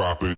drop it.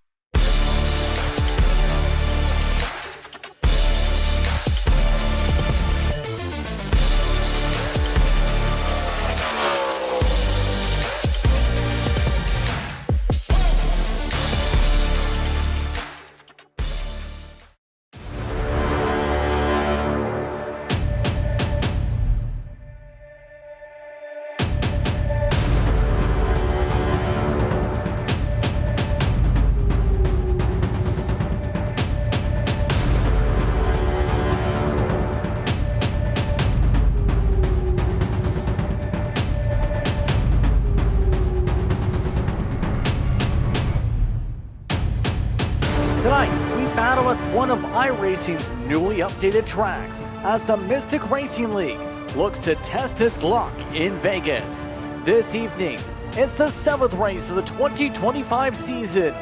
Tonight, we battle at one of iRacing's newly updated tracks as the Mystic Racing League looks to test its luck in Vegas. This evening, it's the 7th race of the 2025 season.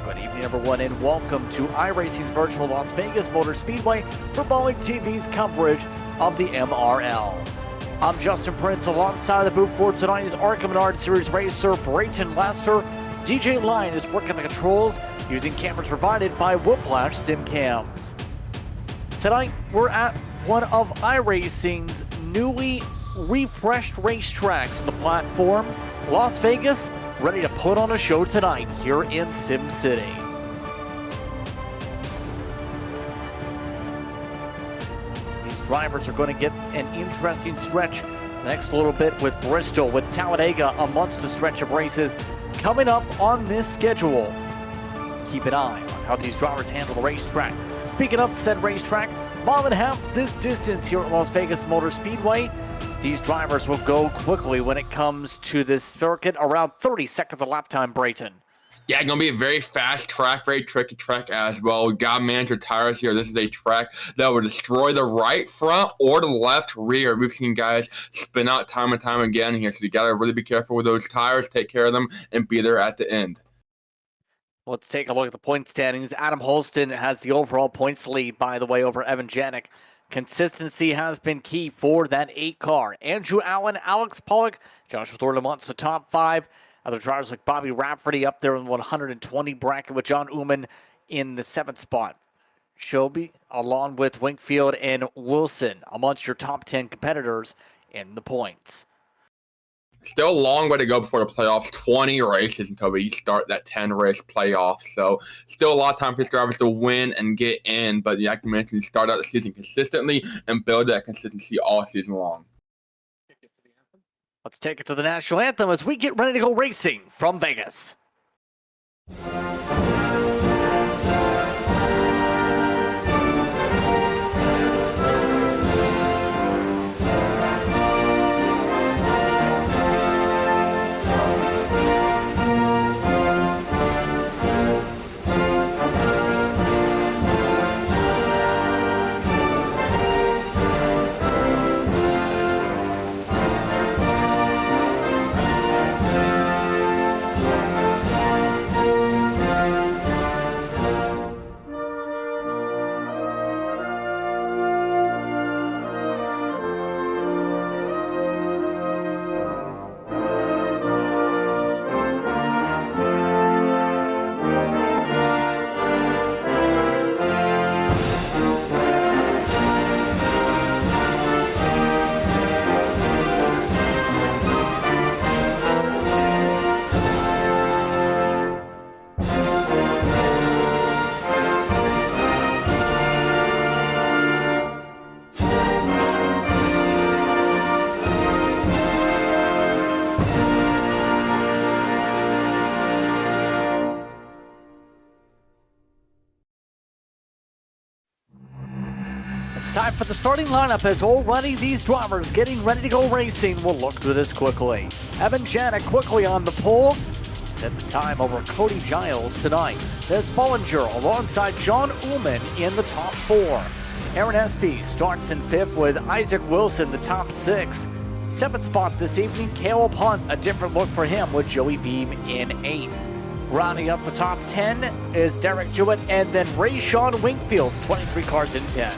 Good evening, everyone, and welcome to iRacing's virtual Las Vegas Motor Speedway for Boeing TV's coverage of the MRL. I'm Justin Prince. Alongside the booth for tonight is ARCA Menard Series racer Brayton Lester. DJ Lyon is working the controls using cameras provided by Whiplash Sim Cams. Tonight, we're at one of iRacing's newly refreshed racetracks on the platform, Las Vegas, ready to put on a show tonight here in Sim City. These drivers are going to get an interesting stretch the next little bit with Bristol, with Talladega amongst the stretch of races coming up on this schedule. Keep an eye on how these drivers handle the racetrack. Speaking of said racetrack, mile and a half this distance here at Las Vegas Motor Speedway. These drivers will go quickly when it comes to this circuit, around 30 seconds of lap time, Brayton. Yeah, going to be a very fast track, very tricky track as well. We got to manage your tires here. This is a track that will destroy the right front or the left rear. We've seen guys spin out time and time again here, so you got to really be careful with those tires, take care of them, and be there at the end. Let's take a look at the point standings. Adam Holston has the overall points lead, by the way, over Evan Janik. Consistency has been key for that 8 car. Andrew Allen, Alex Pollock, Joshua Thornton amongst the top 5. Other drivers like Bobby Rafferty up there in the 120 bracket with John Uman in the 7th spot. Shelby, along with Winkfield and Wilson, amongst your top 10 competitors in the points. Still a long way to go before the playoffs. 20 races until we start that 10-race playoff. So still a lot of time for these drivers to win and get in. But like you mentioned, start out the season consistently and build that consistency all season long. Let's take it to the national anthem as we get ready to go racing from Vegas. Time for the starting lineup as already these drivers getting ready to go racing. We'll look through this quickly. Evan Janik quickly on the pole. Set the time over Cody Giles tonight. There's Bollinger alongside John Ullman in the top 4. Aaron Espy starts in 5th with Isaac Wilson, the top 6. 7th spot this evening, Caleb Hunt, a different look for him with Joey Beam in 8th. Rounding up the top 10 is Derek Jewett and then Rayshawn Wingfield's 23 cars in 10.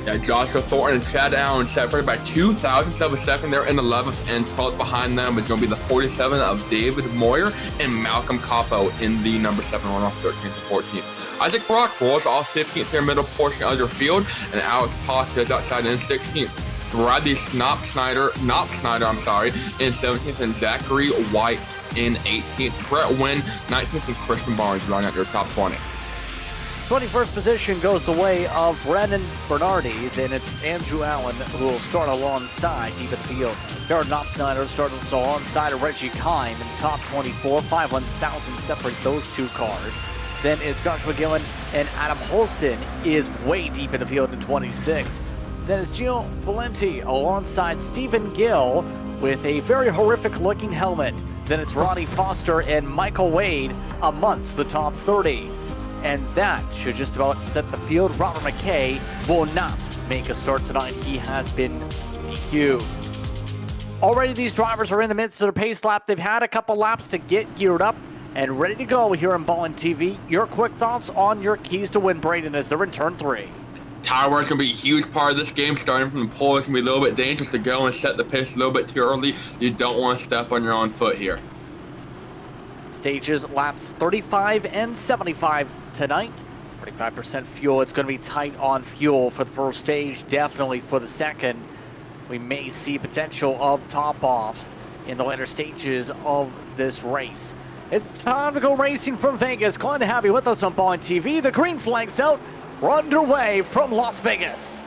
Yeah, Joshua Thornton and Chad Allen separated by 2 thousandths of a second. They're in 11th and 12th. Behind them is going to be the 47 of David Moyer and Malcolm Capo in the number 7 runoff, 13th and 14th. Isaac Brock rolls off 15th here, middle portion of your field, and Alex Pollock is outside in 16th. Bradley Knop Snyder, in 17th, and Zachary White in 18th. Brett Wynn, 19th, and Christian Barnes round out your top 20. 21st position goes the way of Brendan Bernardi. Then it's Andrew Allen who will start alongside deep in the field. Jared Knopf-Snyder starting alongside of Reggie Kine in the top 24. 500,000 separate those two cars. Then it's Joshua Gillen and Adam Holston is way deep in the field in 26. Then it's Gio Valenti alongside Stephen Gill with a very horrific looking helmet. Then it's Ronnie Foster and Michael Wade amongst the top 30. And that should just about set the field. Robert McKay will not make a start tonight. He has been DQ'd. Already these drivers are in the midst of their pace lap. They've had a couple laps to get geared up and ready to go here on Ballin TV. Your quick thoughts on your keys to win, Braden, as they're in turn 3. Tire wear is going to be a huge part of this game. Starting from the pole, it's going to be a little bit dangerous to go and set the pace a little bit too early. You don't want to step on your own foot here. Stages laps 35 and 75 tonight. 45% fuel. It's going to be tight on fuel for the first stage, definitely for the second. We may see potential of top-offs in the later stages of this race. It's time to go racing from Vegas. Glad to have you with us on Ballin TV. The green flag's out. We're underway from Las Vegas.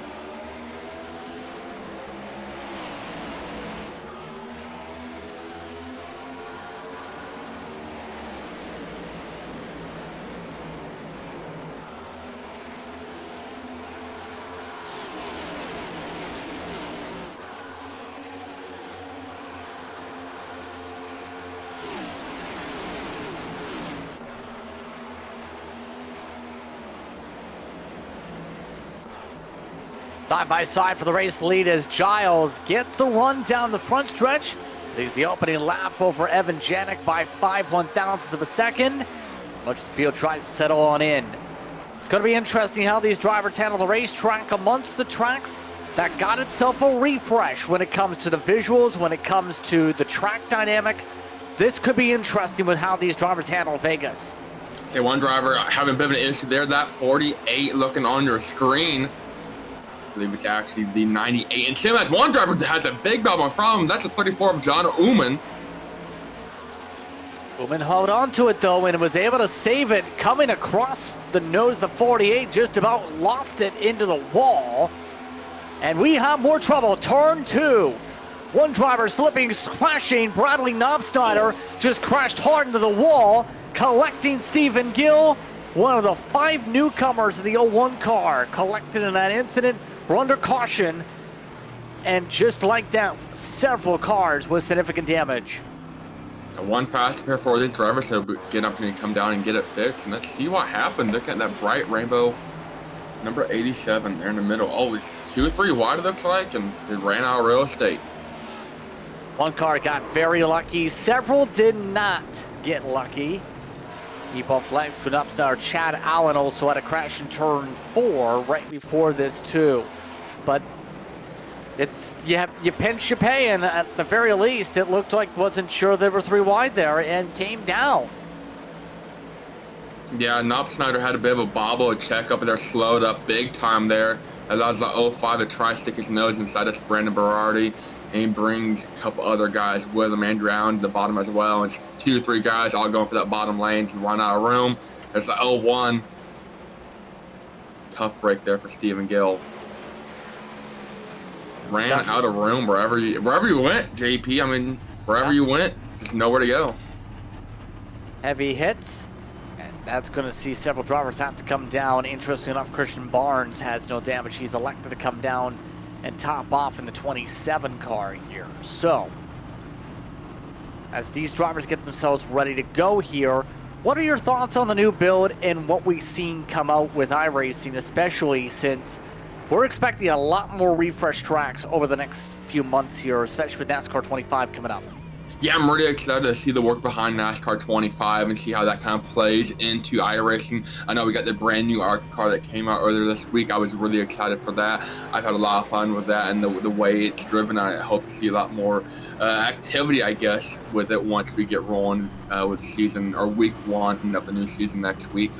Side by side for the race lead as Giles gets the run down the front stretch. Leads the opening lap over Evan Janik by 5/1000ths of a second. Much the field tries to settle on in. It's going to be interesting how these drivers handle the racetrack amongst the tracks that got itself a refresh when it comes to the visuals, when it comes to the track dynamic. This could be interesting with how these drivers handle Vegas. Say one driver having a bit of an issue there. That 48 looking on your screen. I believe it's actually the 98. And Tim has one driver that has a big problem from him. That's a 34 of John Uman. Uman held on to it though and was able to save it coming across the nose. The 48 just about lost it into the wall. And we have more trouble. Turn 2. One driver slipping, crashing. Bradley Knopf-Snyder just crashed hard into the wall, collecting Stephen Gill. One of the 5 newcomers of the 01 car collected in that incident. We're under caution, and just like that, several cars with significant damage. One pass to prepare for these drivers to get up and come down and get it fixed. And let's see what happened. Look at that bright rainbow number 87 there in the middle. Oh, it's 2 or 3 wide it looks like, and it ran out of real estate. One car got very lucky. Several did not get lucky. Keep off flags, put up star Chad Allen also had a crash in turn 4 right before this too. But it's you pinch you pay, and at the very least it looked like wasn't sure there were 3 wide there and came down. Yeah, Knopf-Snyder had a bit of a bobble, a check up there, slowed up big time there. Allows the 05 to try to stick his nose inside. That's Brandon Berardi. And he brings a couple other guys with him, Andrew Allen to the bottom as well. And 2 or 3 guys all going for that bottom lane to run out of room. There's the 01. Tough break there for Stephen Gill. Ran out of room wherever you went, JP. I mean, wherever you went, just nowhere to go. Heavy hits. And that's going to see several drivers have to come down. Interesting enough, Christian Barnes has no damage. He's elected to come down and top off in the 27 car here. So, as these drivers get themselves ready to go here, what are your thoughts on the new build and what we've seen come out with iRacing, especially since we're expecting a lot more refresh tracks over the next few months here, especially with NASCAR 25 coming up? Yeah, I'm really excited to see the work behind NASCAR 25 and see how that kind of plays into iRacing. I know we got the brand new ARCA car that came out earlier this week. I was really excited for that. I've had a lot of fun with that and the way it's driven. I hope to see a lot more activity, I guess, with it once we get rolling with season or week 1 of the new season next week.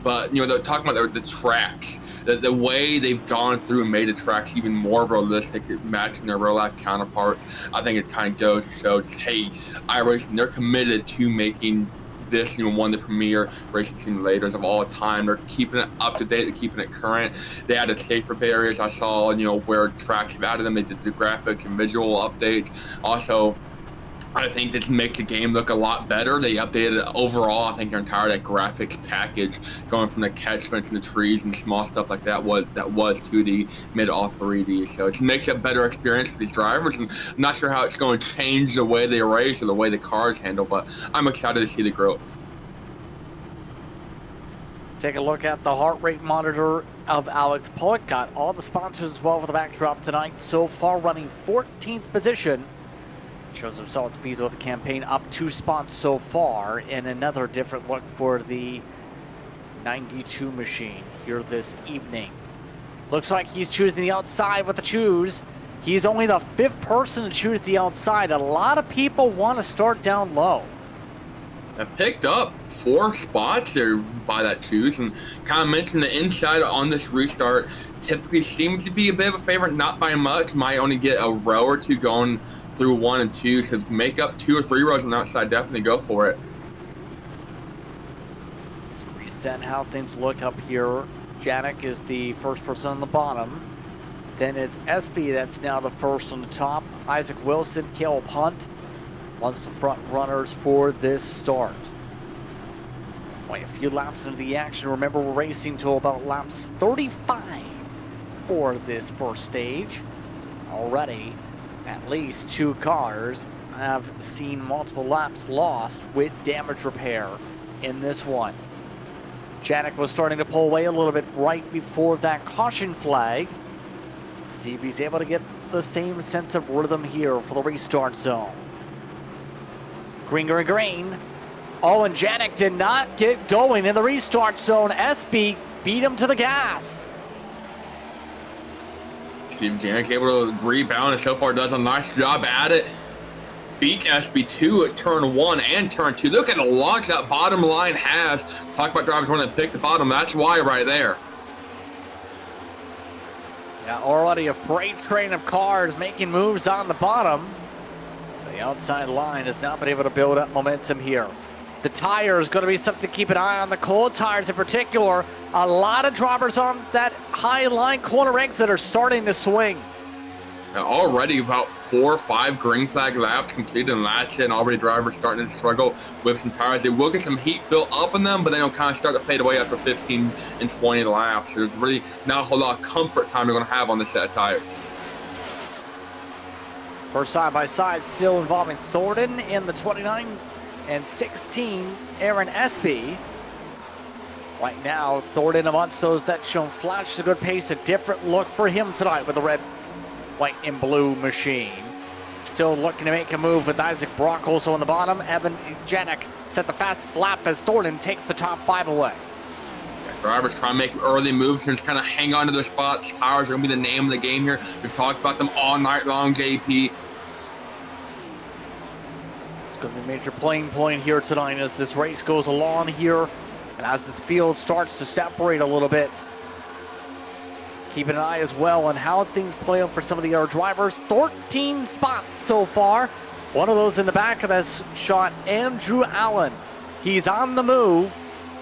But, you know, they're talking about the tracks, the way they've gone through and made the tracks even more realistic, matching their real life counterparts. I think it kind of goes to show, just, hey, iRacing, they're committed to making this, you know, one of the premier racing simulators of all time. They're keeping it up to date, they're keeping it current. They added safer barriers. I saw, you know, where tracks have added them. They did the graphics and visual updates. Also, I think this makes the game look a lot better. They updated it overall. I think their entire graphics package, going from the catchments and the trees and small stuff like that was 2D, made it all 3D. So it makes it a better experience for these drivers. And I'm not sure how it's going to change the way they race or the way the cars handle, but I'm excited to see the growth. Take a look at the heart rate monitor of Alex Pollock. Got all the sponsors as well for the backdrop tonight. So far running 14th position. Shows some solid speed with the campaign, up 2 spots so far, and another different look for the 92 machine here this evening. Looks like he's choosing the outside with the choose. He's only the 5th person to choose the outside. A lot of people want to start down low. I picked up 4 spots there by that choose, and kind of mentioned the inside on this restart typically seems to be a bit of a favorite, not by much. Might only get a row or 2 going through 1 and 2, so to make up 2 or 3 rows on the outside, definitely go for it. Let's reset how things look up here. Janik is the first person on the bottom. Then it's SB that's now the first on the top. Isaac Wilson, Caleb Hunt, once the front runners for this start. Only a few laps into the action. Remember, we're racing to about laps 35 for this first stage. Already, at least 2 cars have seen multiple laps lost with damage repair in this one. Janik was starting to pull away a little bit right before that caution flag. See if he's able to get the same sense of rhythm here for the restart zone. Green, green, green. Oh, and Janik did not get going in the restart zone. SB beat him to the gas. Steve Janik's able to rebound and so far does a nice job at it. Beats SB2 at turn 1 and turn 2. Look at the launch that bottom line has. Talk about drivers wanting to pick the bottom. That's why right there. Yeah, already a freight train of cars making moves on the bottom. The outside line has not been able to build up momentum here. The tire is going to be something to keep an eye on. The cold tires in particular. A lot of drivers on that high line corner exit are starting to swing. Now already about 4 or 5 green flag laps completed, and that's it. And already drivers starting to struggle with some tires. They will get some heat built up in them, but then they'll kind of start to fade away after 15 and 20 laps. So there's really not a whole lot of comfort time they're going to have on this set of tires. First side-by-side still involving Thornton in the 29 and 16, Aaron Espy. Right now, Thornton amongst those that shown flash a good pace, a different look for him tonight with the red, white, and blue machine. Still looking to make a move with Isaac Brock also on the bottom. Evan Janik set the fastest lap as Thornton takes the top 5 away. Drivers trying to make early moves and just kind of hang on to their spots. Tires are going to be the name of the game here. We've talked about them all night long, JP. It's going to be a major playing point here tonight as this race goes along here and as this field starts to separate a little bit. Keep an eye as well on how things play out for some of the other drivers. 13 spots so far. One of those in the back of this shot, Andrew Allen. He's on the move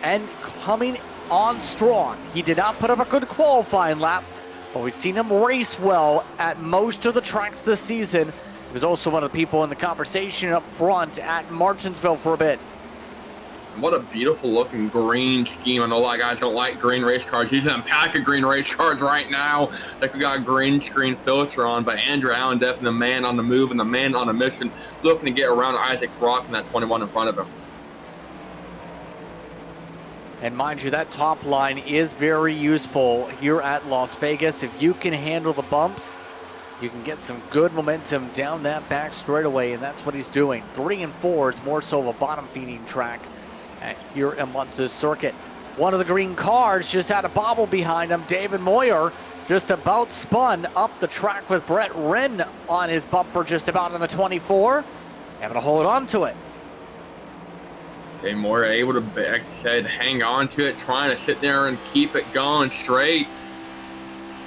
and coming on strong. He did not put up a good qualifying lap, but we've seen him race well at most of the tracks this season. He was also one of the people in the conversation up front at Martinsville for a bit. What a beautiful looking green scheme. I know a lot of guys don't like green race cars. He's in a pack of green race cars right now. Like we got a green screen filter on, but Andrew Allen definitely the man on the move and the man on a mission, looking to get around Isaac Brock and that 21 in front of him. And mind you, that top line is very useful here at Las Vegas. If you can handle the bumps, you can get some good momentum down that back straightaway, and that's what he's doing. 3 and 4 is more so of a bottom feeding track here in Munster's circuit. One of the green cars just had a bobble behind him. David Moyer just about spun up the track with Brett Wren on his bumper just about on the 24. Able to hold on to it. Say Moyer able to, like I said, hang on to it, trying to sit there and keep it going straight.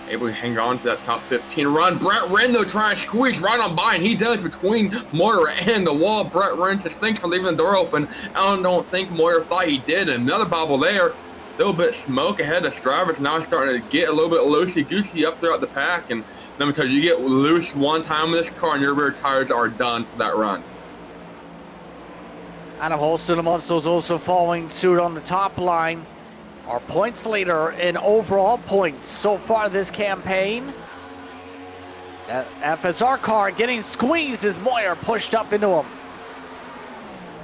Able to hang on to that top 15 run. Brett Wren, though, trying to squeeze right on by, and he does between Moyer and the wall. Brett Wren says, thanks for leaving the door open. I don't think Moyer thought he did. Another bobble there. A little bit of smoke ahead of drivers. Now starting to get a little bit loosey-goosey up throughout the pack. And let me tell you, you get loose one time with this car, and your rear tires are done for that run. Adam Holston of Munster's also following suit on the top line. Our points leader in overall points so far this campaign. That FSR car getting squeezed as Moyer pushed up into him.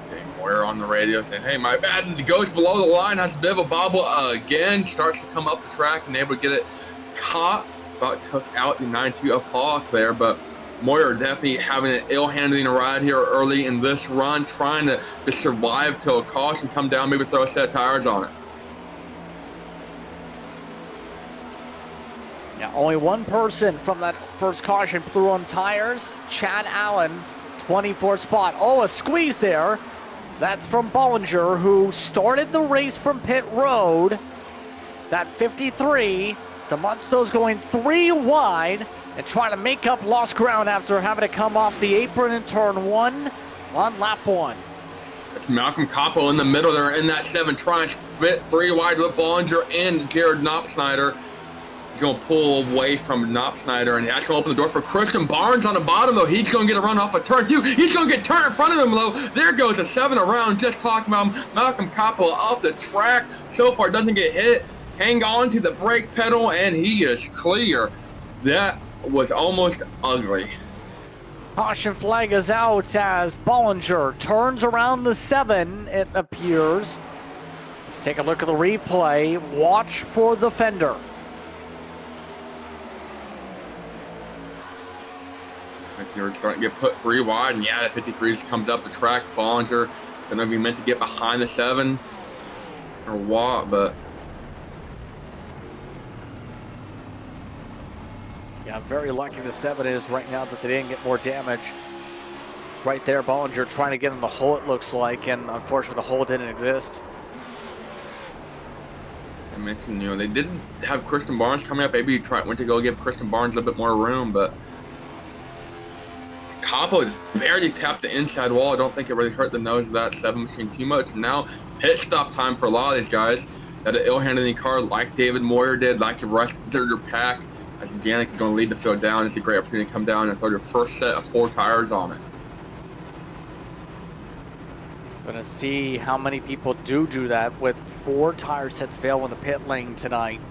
Okay, Moyer on the radio saying, hey, my bad. And he goes below the line, has a bit of a bobble again, starts to come up the track and able to get it caught. About took out the 9-2 of Pollock there, but Moyer definitely having an ill-handling ride here early in this run, trying to survive till a caution come down, maybe throw a set of tires on it. Yeah, only one person from that first caution threw on tires. Chad Allen, 24th spot. Oh, a squeeze there. That's from Bollinger, who started the race from pit road. That 53. So Munster's going 3 wide and trying to make up lost ground after having to come off the apron in turn 1 on lap 1. It's Malcolm Capo in the middle there in that 7, trying to split 3 wide with Bollinger and Jared Knopfsnyder. He's going to pull away from Knopfsnyder, and that's going to open the door for Christian Barnes on the bottom, though. He's going to get a run off of turn 2. He's going to get turned in front of him, though. There goes a 7 around. Just talking about Malcolm Capo up the track. So far, doesn't get hit. Hang on to the brake pedal, and he is clear. That was almost ugly. Caution flag is out as Bollinger turns around the 7, it appears. Let's take a look at the replay. Watch for the fender. You're starting to get put 3 wide, and yeah, the 53 just comes up the track. Bollinger don't know if he meant to get behind the 7 or what, but yeah, I'm very lucky the 7 is right now that they didn't get more damage. It's right there, Bollinger trying to get in the hole, it looks like, and unfortunately the hole didn't exist. I mentioned, you know, they did have Christian Barnes coming up. Maybe went to go give Christian Barnes a little bit more room, but Capo just barely tapped the inside wall. I don't think it really hurt the nose of that 7 machine too much. Now, pit stop time for a lot of these guys. That an ill-handling car like David Moyer did, like the rest of their pack. As Janik is going to lead the field down, it's a great opportunity to come down and throw your first set of 4 tires on it. Gonna see how many people do that with 4 tire sets available in the pit lane tonight.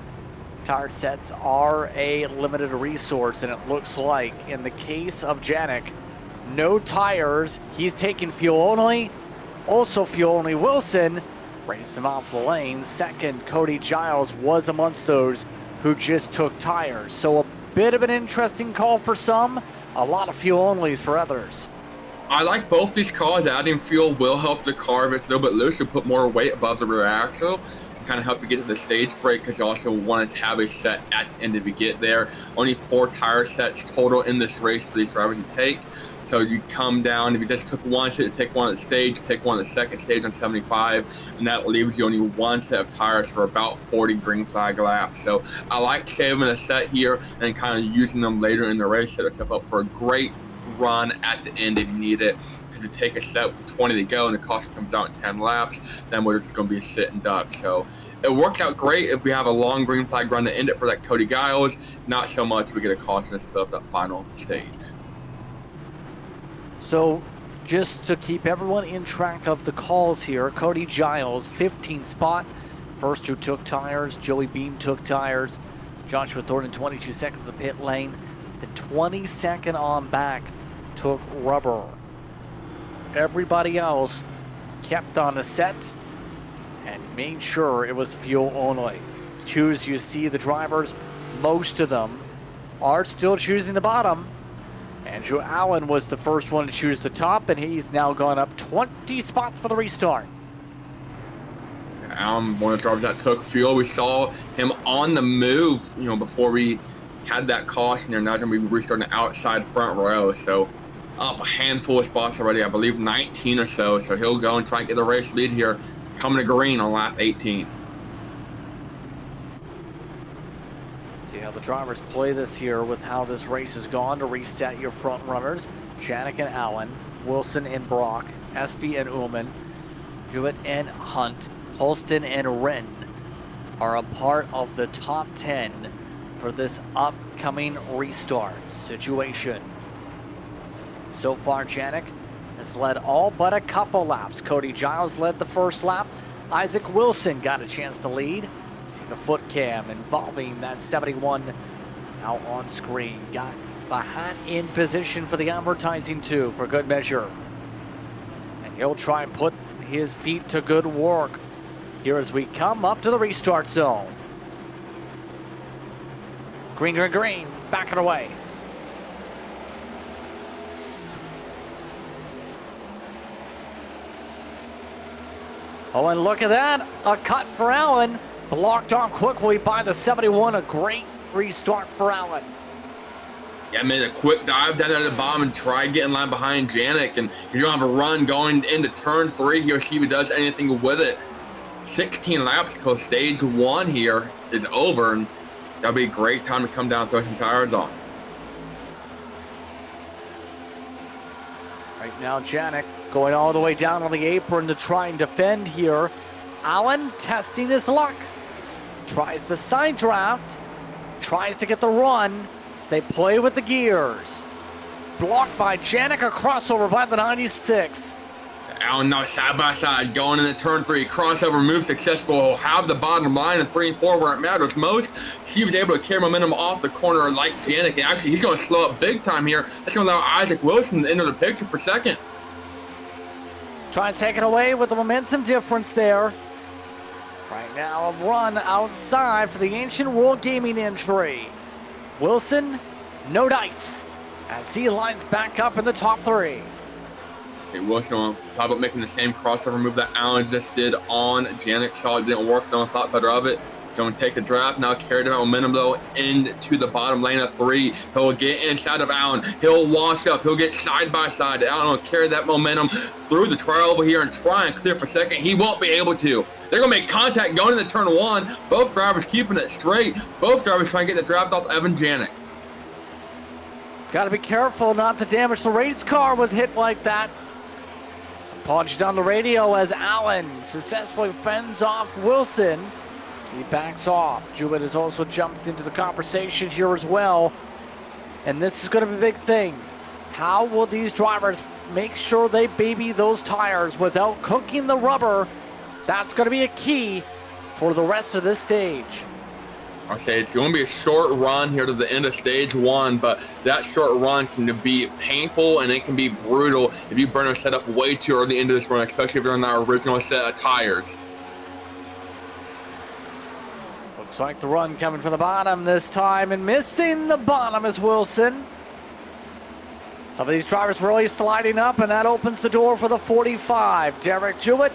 Tire sets are a limited resource, and it looks like in the case of Janik, no tires. He's taking fuel only. Also fuel only. Wilson raced him off the lane. Second, Cody Giles was amongst those who just took tires. So a bit of an interesting call for some, a lot of fuel onlys for others. I like both these calls. Adding fuel will help the car if it's a little bit loose to put more weight above the rear axle. Kind of help you get to the stage break, because you also want to have a set at the end if you get there. Only 4 tire sets total in this race for these drivers to take. So you come down, if you just took one set, take one at the stage, take one at the second stage on 75, and that leaves you only 1 set of tires for about 40 green flag laps. So I like saving a set here and kind of using them later in the race, set yourself up for a great run at the end if you need it. Because you take a set with 20 to go and the caution comes out in 10 laps, then we're just going to be a sit and duck. So it worked out great if we have a long green flag run to end it for that Cody Giles. Not so much if we get a caution to split up that final stage. So just to keep everyone in track of the calls here, Cody Giles, 15th spot. First 2 took tires. Joey Beam took tires. Joshua Thornton, 22 seconds in the pit lane. The 22nd on back took rubber. Everybody else kept on a set and made sure it was fuel only. Choose, you see the drivers, most of them are still choosing the bottom. Andrew Allen was the first one to choose the top, and he's now gone up 20 spots for the restart. Allen, one of the drivers that took fuel. We saw him on the move, before we had that caution there. Now he's going to be restarting the outside front row. So up a handful of spots already, I believe 19 or so. So he'll go and try and get the race lead here, coming to green on lap 18. See how the drivers play this here with how this race has gone to reset your front runners. Janik and Allen, Wilson and Brock, Espy and Ullman, Jewett and Hunt, Holston and Wren are a part of the top 10 for this upcoming restart situation. So far, Janik has led all but a couple laps. Cody Giles led the first lap. Isaac Wilson got a chance to lead. See the foot cam involving that 71 now on screen. Got the hat in position for the advertising too, for good measure. And he'll try and put his feet to good work here as we come up to the restart zone. Green, green, green, backing away. Oh, and look at that, a cut for Allen. Blocked off quickly by the 71, a great restart for Allen. Yeah, made a quick dive down there to the bottom and try getting line behind Janik, and he's gonna have a run going into turn 3 here, see if he does anything with it. 16 laps till stage 1 here is over, and that'll be a great time to come down and throw some tires on. Right now, Janik going all the way down on the apron to try and defend here. Allen testing his luck. Tries the side draft. Tries to get the run as they play with the gears. Blocked by Janik, a crossover by the 96. Allen now side by side going into turn 3. Crossover move successful. He'll have the bottom line in 3 and 4 where it matters most. See if he's able to carry momentum off the corner like Janik. And actually, he's going to slow up big time here. That's going to allow Isaac Wilson to enter the picture for second. Trying to take it away with the momentum difference there. Right now, a run outside for the Ancient World Gaming entry. Wilson, no dice, as he lines back up in the top 3. Okay, Wilson on top of making the same crossover move that Allen just did on Janik. Saw it didn't work, though, and thought better of it. So going to take the draft now, carry the momentum though into the bottom lane of 3. He'll get inside of Allen. He'll wash up. He'll get side by side. Allen will carry that momentum through the trail over here and try and clear for second. He won't be able to. They're going to make contact going into turn 1. Both drivers keeping it straight. Both drivers trying to get the draft off Evan Janik. Got to be careful not to damage the race car with hit like that. Apologies on the radio as Allen successfully fends off Wilson. He backs off. Jewett has also jumped into the conversation here as well. And this is going to be a big thing. How will these drivers make sure they baby those tires without cooking the rubber? That's going to be a key for the rest of this stage. I'll say it's going to be a short run here to the end of stage 1, but that short run can be painful and it can be brutal if you burn a setup way too early into this run, especially if you're on our original set of tires. Looks like the run coming from the bottom this time, and missing the bottom is Wilson. Some of these drivers really sliding up, and that opens the door for the 45. Derek Jewett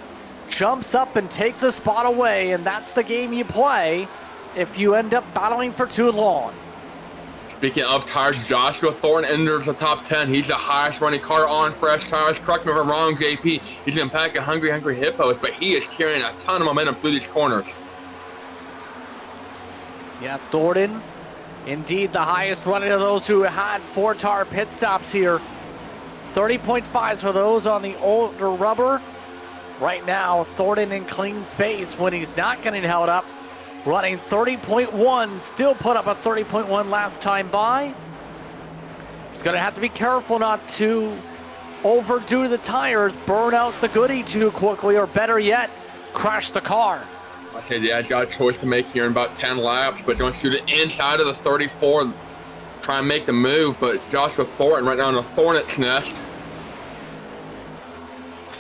jumps up and takes a spot away, and that's the game you play if you end up battling for too long. Speaking of tires, Joshua Thornton enters the top 10. He's the highest running car on fresh tires. Correct me if I'm wrong, JP. He's in pack of hungry hippos, but he is carrying a ton of momentum through these corners. Yeah, Thornton, indeed the highest running of those who had 4-tar pit stops here. 30.5s for those on the older rubber. Right now, Thornton in clean space when he's not getting held up. Running 30.1, still put up a 30.1 last time by. He's going to have to be careful not to overdo the tires, burn out the goodie too quickly, or better yet, crash the car. I said, yeah, he's got a choice to make here in about 10 laps, but he's going to shoot it inside of the 34, try and make the move, but Joshua Thornton right now in a hornet's nest.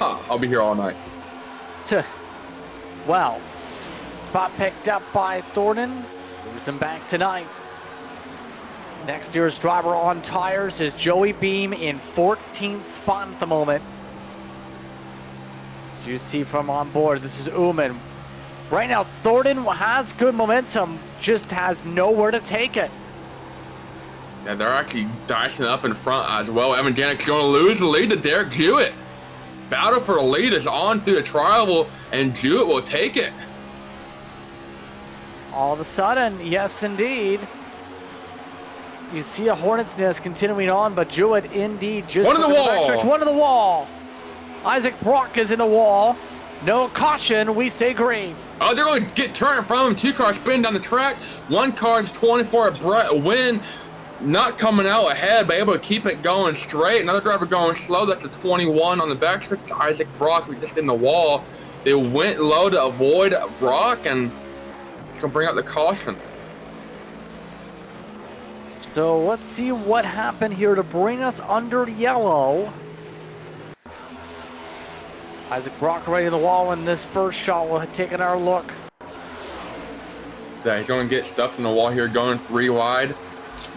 I'll be here all night. Well, spot picked up by Thornton, moves him back to 9th. Next year's driver on tires is Joey Beam in 14th spot at the moment. As you see from on board, this is Ullman. Right now, Thornton has good momentum, just has nowhere to take it. Yeah, they're actually dicing up in front as well. Evan Janik's going to lose the lead to Derek Jewett. Battle for the lead is on through the trial, and Jewett will take it. All of a sudden, yes indeed. You see a Hornet's Nest continuing on, but Jewett indeed just one to the wall. One to the wall. Isaac Brock is in the wall. No caution, we stay green. Oh, they're going to get turned from him. 2 cars spinning down the track. 1 car's 24 at Brett Wynn. Not coming out ahead, but able to keep it going straight. Another driver going slow. That's a 21 on the back stretch. It's Isaac Brock. We just in the wall. They went low to avoid Brock, and it's going to bring out the caution. So let's see what happened here to bring us under yellow. Isaac Brock right in the wall in this first shot. We'll take our look. So he's going to get stuffed in the wall here, going 3 wide.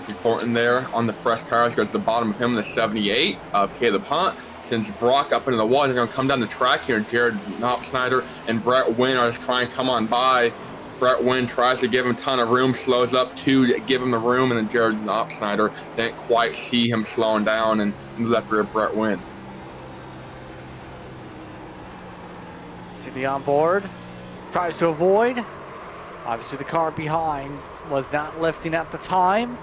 See Thornton there on the fresh tires, goes to the bottom of him, the 78 of Caleb Hunt. Sends Brock up into the wall. They're going to come down the track here. Jared Knopfsnyder and Brett Wynn are just trying to come on by. Brett Wynn tries to give him a ton of room, slows up to give him the room, and then Jared Knopfsnyder didn't quite see him slowing down and left rear Brett Wynn. See the onboard, tries to avoid. Obviously the car behind was not lifting at the time.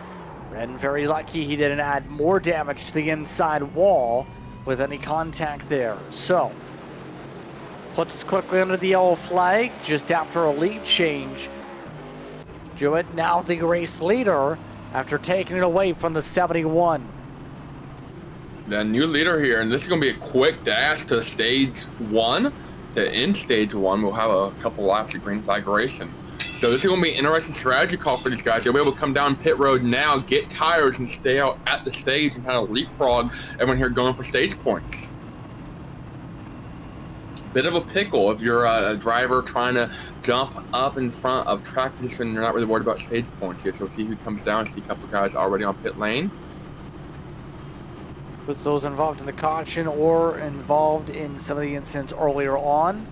Redden very lucky he didn't add more damage to the inside wall with any contact there. So, puts us quickly under the yellow flag just after a lead change. Jewett now the race leader after taking it away from the 71. The new leader here, and this is going to be a quick dash to stage 1. To end stage 1, we'll have a couple laps of green flag racing. So this is going to be an interesting strategy call for these guys. They'll be able to come down pit road now, get tires, and stay out at the stage and kind of leapfrog everyone here going for stage points. Bit of a pickle if you're a driver trying to jump up in front of track position and you're not really worried about stage points here. So we'll see who comes down. See a couple guys already on pit lane. Puts those involved in the caution or involved in some of the incidents earlier on.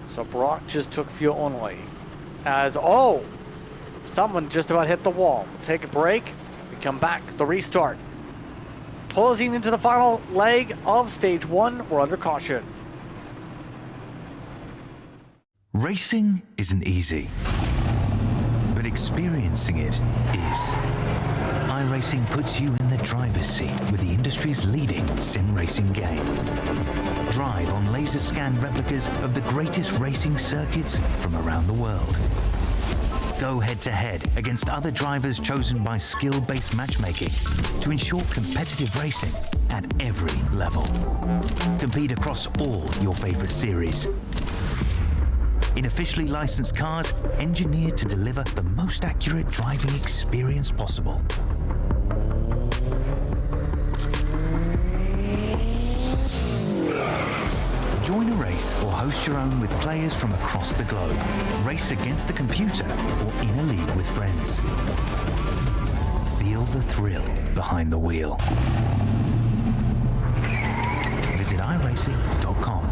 So Brock just took fuel only. As, oh, someone just about hit the wall. We'll take a break. We come back, the restart. Closing into the final leg of stage 1, we're under caution. Racing isn't easy, but experiencing it is. iRacing puts you in the driver's seat with the industry's leading sim racing game. Drive on laser scan replicas of the greatest racing circuits from around the world. Go head to head against other drivers chosen by skill-based matchmaking to ensure competitive racing at every level. Compete across all your favorite series. In officially licensed cars, engineered to deliver the most accurate driving experience possible. Join a race or host your own with players from across the globe. Race against the computer or in a league with friends. Feel the thrill behind the wheel. Visit iRacing.com.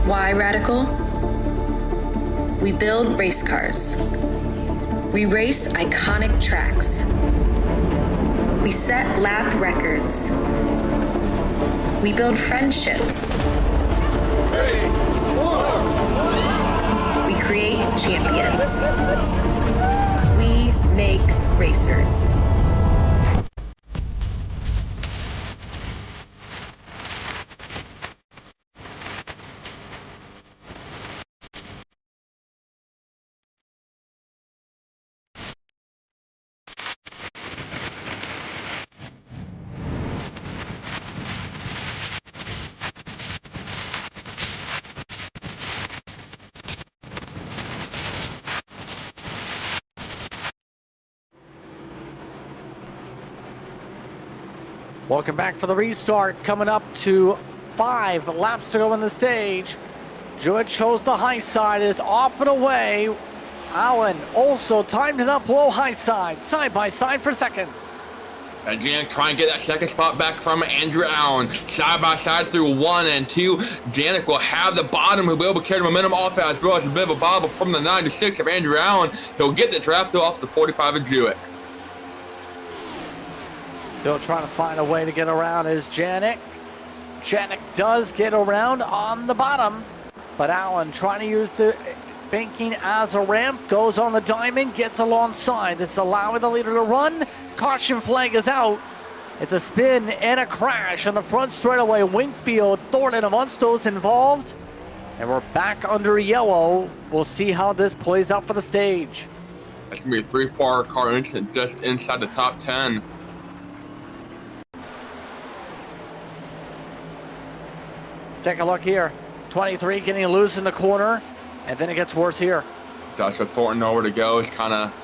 Why Radical? We build race cars. We race iconic tracks. We set lap records. We build friendships. 3, 4. We create champions. We make racers. Welcome back for the restart. Coming up to 5 laps to go on the stage. Jewett chose the high side, is off and away. Allen also timed it up low high side by side for second. And Janik trying to get that second spot back from Andrew Allen. Side by side through 1 and 2. Janik will have the bottom. He'll be able to carry the momentum off as well. It's a bit of a bobble from the 96 of Andrew Allen. He'll get the draft off the 45 of Jewett. Still trying to find a way to get around is Janik. Janik does get around on the bottom, but Allen trying to use the banking as a ramp, goes on the diamond, gets alongside. This is allowing the leader to run. Caution flag is out. It's a spin and a crash on the front straightaway. Wingfield, Thornton, and Munsto's involved. And we're back under yellow. We'll see how this plays out for the stage. That's going to be a 3-4 car incident just inside the top 10. Take a look here. 23 getting loose in the corner. And then it gets worse here. Does with Thornton nowhere to go. He kind of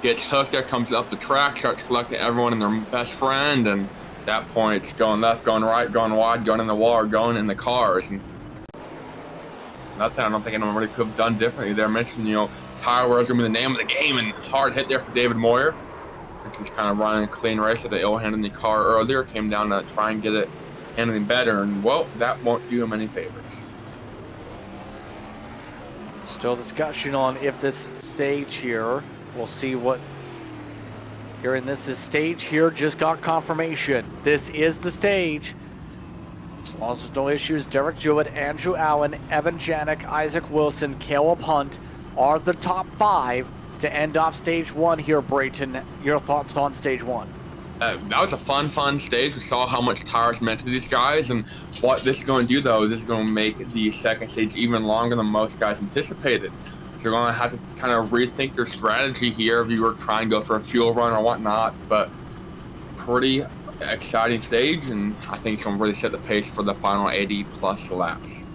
gets hooked there, comes up the track, starts collecting everyone and their best friend. And at that point, it's going left, going right, going wide, going in the wall, or going in the cars. And nothing I don't think anyone really could have done differently. They mentioned, tire wear is going to be the name of the game. And hard hit there for David Moyer, which is kind of running a clean race. The ill-hand in the car earlier came down to try and get it anything better. And, well, that won't do him any favors. Still discussion on if this stage here. We'll see what. Hearing this is stage here, just got confirmation. This is the stage. As long as there's no issues, Derek Jewett, Andrew Allen, Evan Janik, Isaac Wilson, Caleb Hunt are the top 5 to end off stage 1 here, Brayton. Your thoughts on stage 1? That was a fun stage. We saw how much tires meant to these guys, and what this is going to do, though, is this is going to make the second stage even longer than most guys anticipated. So you're going to have to kind of rethink your strategy here if you were trying to go for a fuel run or whatnot. But pretty exciting stage, and I think it's going to really set the pace for the final 80-plus laps.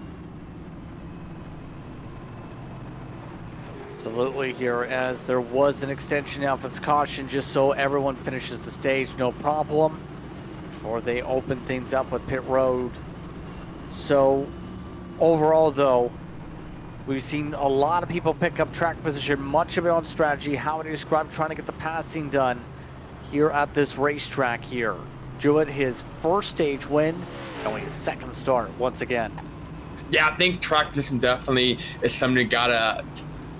Absolutely here, as there was an extension now for this caution, just so everyone finishes the stage, no problem, before they open things up with pit road. So overall, though, we've seen a lot of people pick up track position, much of it on strategy. How would you describe trying to get the passing done here at this racetrack here? Jewett, his first stage win, only his second start once again. Yeah, I think track position definitely is something you gotta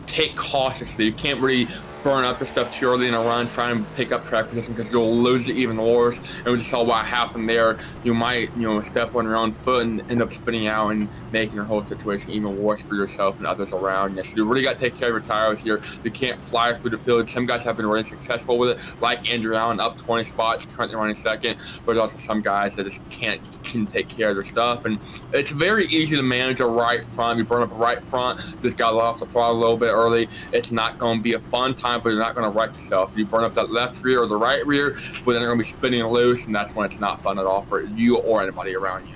take cautiously. You can't really burn up the stuff too early in a run, try and pick up track position, because you'll lose it even worse. And we just saw what happened there. You might, step on your own foot and end up spinning out and making your whole situation even worse for yourself and others around you. So you really got to take care of your tires here. You can't fly through the field. Some guys have been really successful with it, like Andrew Allen, up 20 spots, currently running second. But there's also some guys that just can't take care of their stuff. And it's very easy to manage a right front. You burn up a right front, just got to let off the throttle a little bit early. It's not going to be a fun time, but you're not going to wreck yourself. You burn up that left rear or the right rear, but then they're going to be spinning loose, and that's when it's not fun at all for you or anybody around you.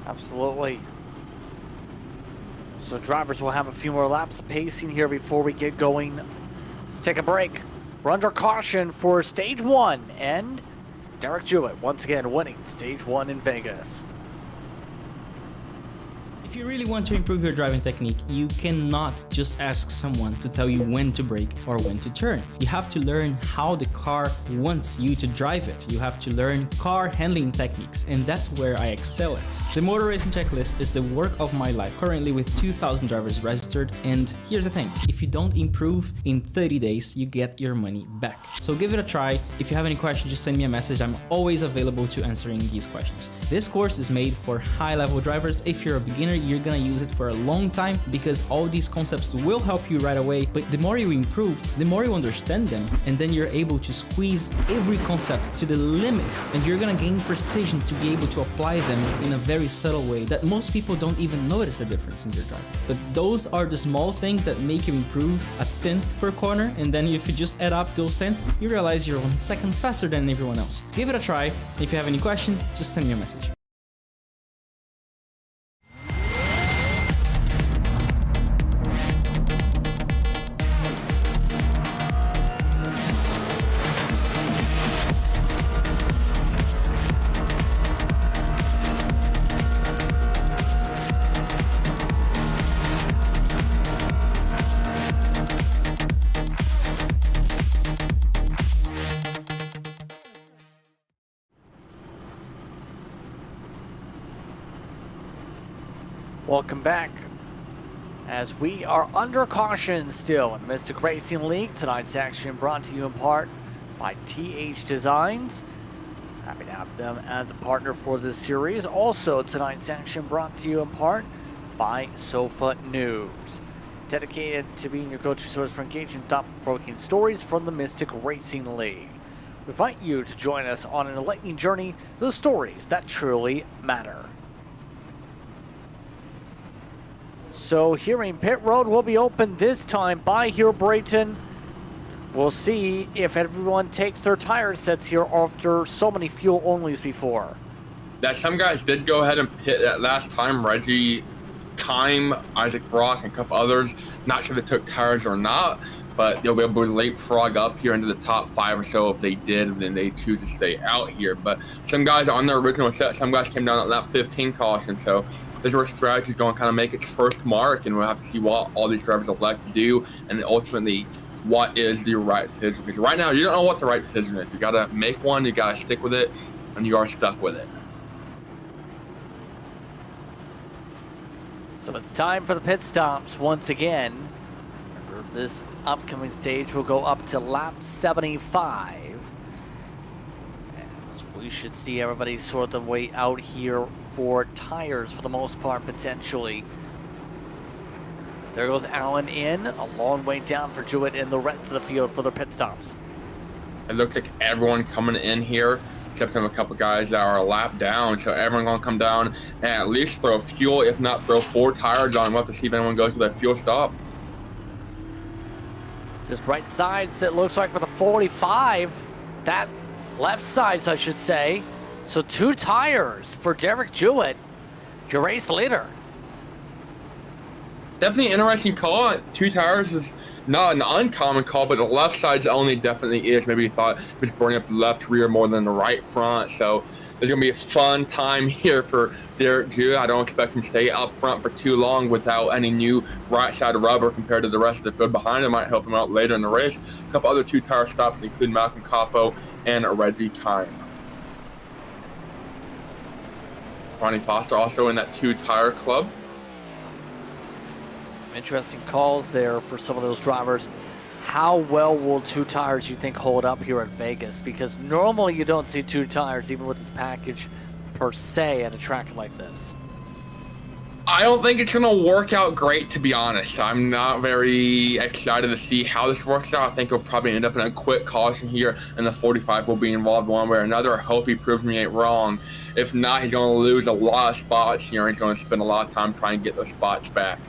Absolutely. So drivers will have a few more laps of pacing here before we get going. Let's take a break. We're under caution for stage 1, and Derek Jewett once again winning stage 1 in Vegas. If you really want to improve your driving technique, you cannot just ask someone to tell you when to brake or when to turn. You have to learn how the car wants you to drive it. You have to learn car handling techniques, and that's where I excel at. The Motor Racing Checklist is the work of my life, currently with 2,000 drivers registered, and here's the thing, if you don't improve in 30 days, you get your money back. So give it a try. If you have any questions, just send me a message. I'm always available to answering these questions. This course is made for high-level drivers. If you're a beginner, you're gonna use it for a long time, because all these concepts will help you right away, but the more you improve, the more you understand them, and then you're able to squeeze every concept to the limit, and you're gonna gain precision to be able to apply them in a very subtle way that most people don't even notice a difference in your driving. But those are the small things that make you improve a tenth per corner, and then if you just add up those tenths, you realize you're 1 second faster than everyone else. Give it a try. If you have any question, just send me a message. Welcome back. As we are under caution still in the Mystic Racing League, tonight's action brought to you in part by TH Designs. Happy to have them as a partner for this series. Also, tonight's action brought to you in part by Sofa News, dedicated to being your go-to source for engaging, thought-provoking stories from the Mystic Racing League. We invite you to join us on an enlightening journey to the stories that truly matter. So here in pit road will be open this time by here, Brayton. We'll see if everyone takes their tire sets here after so many fuel onlys before. That some guys did go ahead and pit that last time. Reggie, Kime, Isaac Brock, and a couple others. Not sure if they took tires or not, but they'll be able to leapfrog up here into the top 5 or so. If they did, then they choose to stay out here. But some guys on their original set, some guys came down at lap 15 caution. So this is where strategy is going to kind of make its first mark, and we'll have to see what all these drivers elect to do, and ultimately what is the right decision. Because right now, you don't know what the right decision is. You got to make one, you got to stick with it, and you are stuck with it. So it's time for the pit stops once again. Remember, this upcoming stage will go up to lap 75. As we should see everybody sort their way out here for tires for the most part, potentially. There goes Allen in, a long way down for Jewett and the rest of the field for their pit stops. It looks like everyone coming in here, except for a couple guys that are a lap down. So everyone gonna come down and at least throw fuel, if not throw 4 tires on. We'll have to see if anyone goes with a fuel stop. Just right sides, it looks like with a 45. That left sides, I should say. So 2 tires for Derek Jewett, your race leader. Definitely an interesting call. 2 tires is not an uncommon call, but the left side's only definitely is. Maybe he thought he was burning up the left rear more than the right front. So there's going to be a fun time here for Derek Jewett. I don't expect him to stay up front for too long without any new right side rubber compared to the rest of the field behind him. Might help him out later in the race. A couple other 2-tire stops, including Malcolm Capo and Reggie Kime. Ronnie Foster also in that 2-tire club. Interesting calls there for some of those drivers. How well will 2 tires, you think, hold up here at Vegas? Because normally you don't see 2 tires, even with this package per se, at a track like this. I don't think it's going to work out great, to be honest. I'm not very excited to see how this works out. I think he'll probably end up in a quick caution here, and the 45 will be involved one way or another. I hope he proves me wrong. If not, he's going to lose a lot of spots here, and he's going to spend a lot of time trying to get those spots back.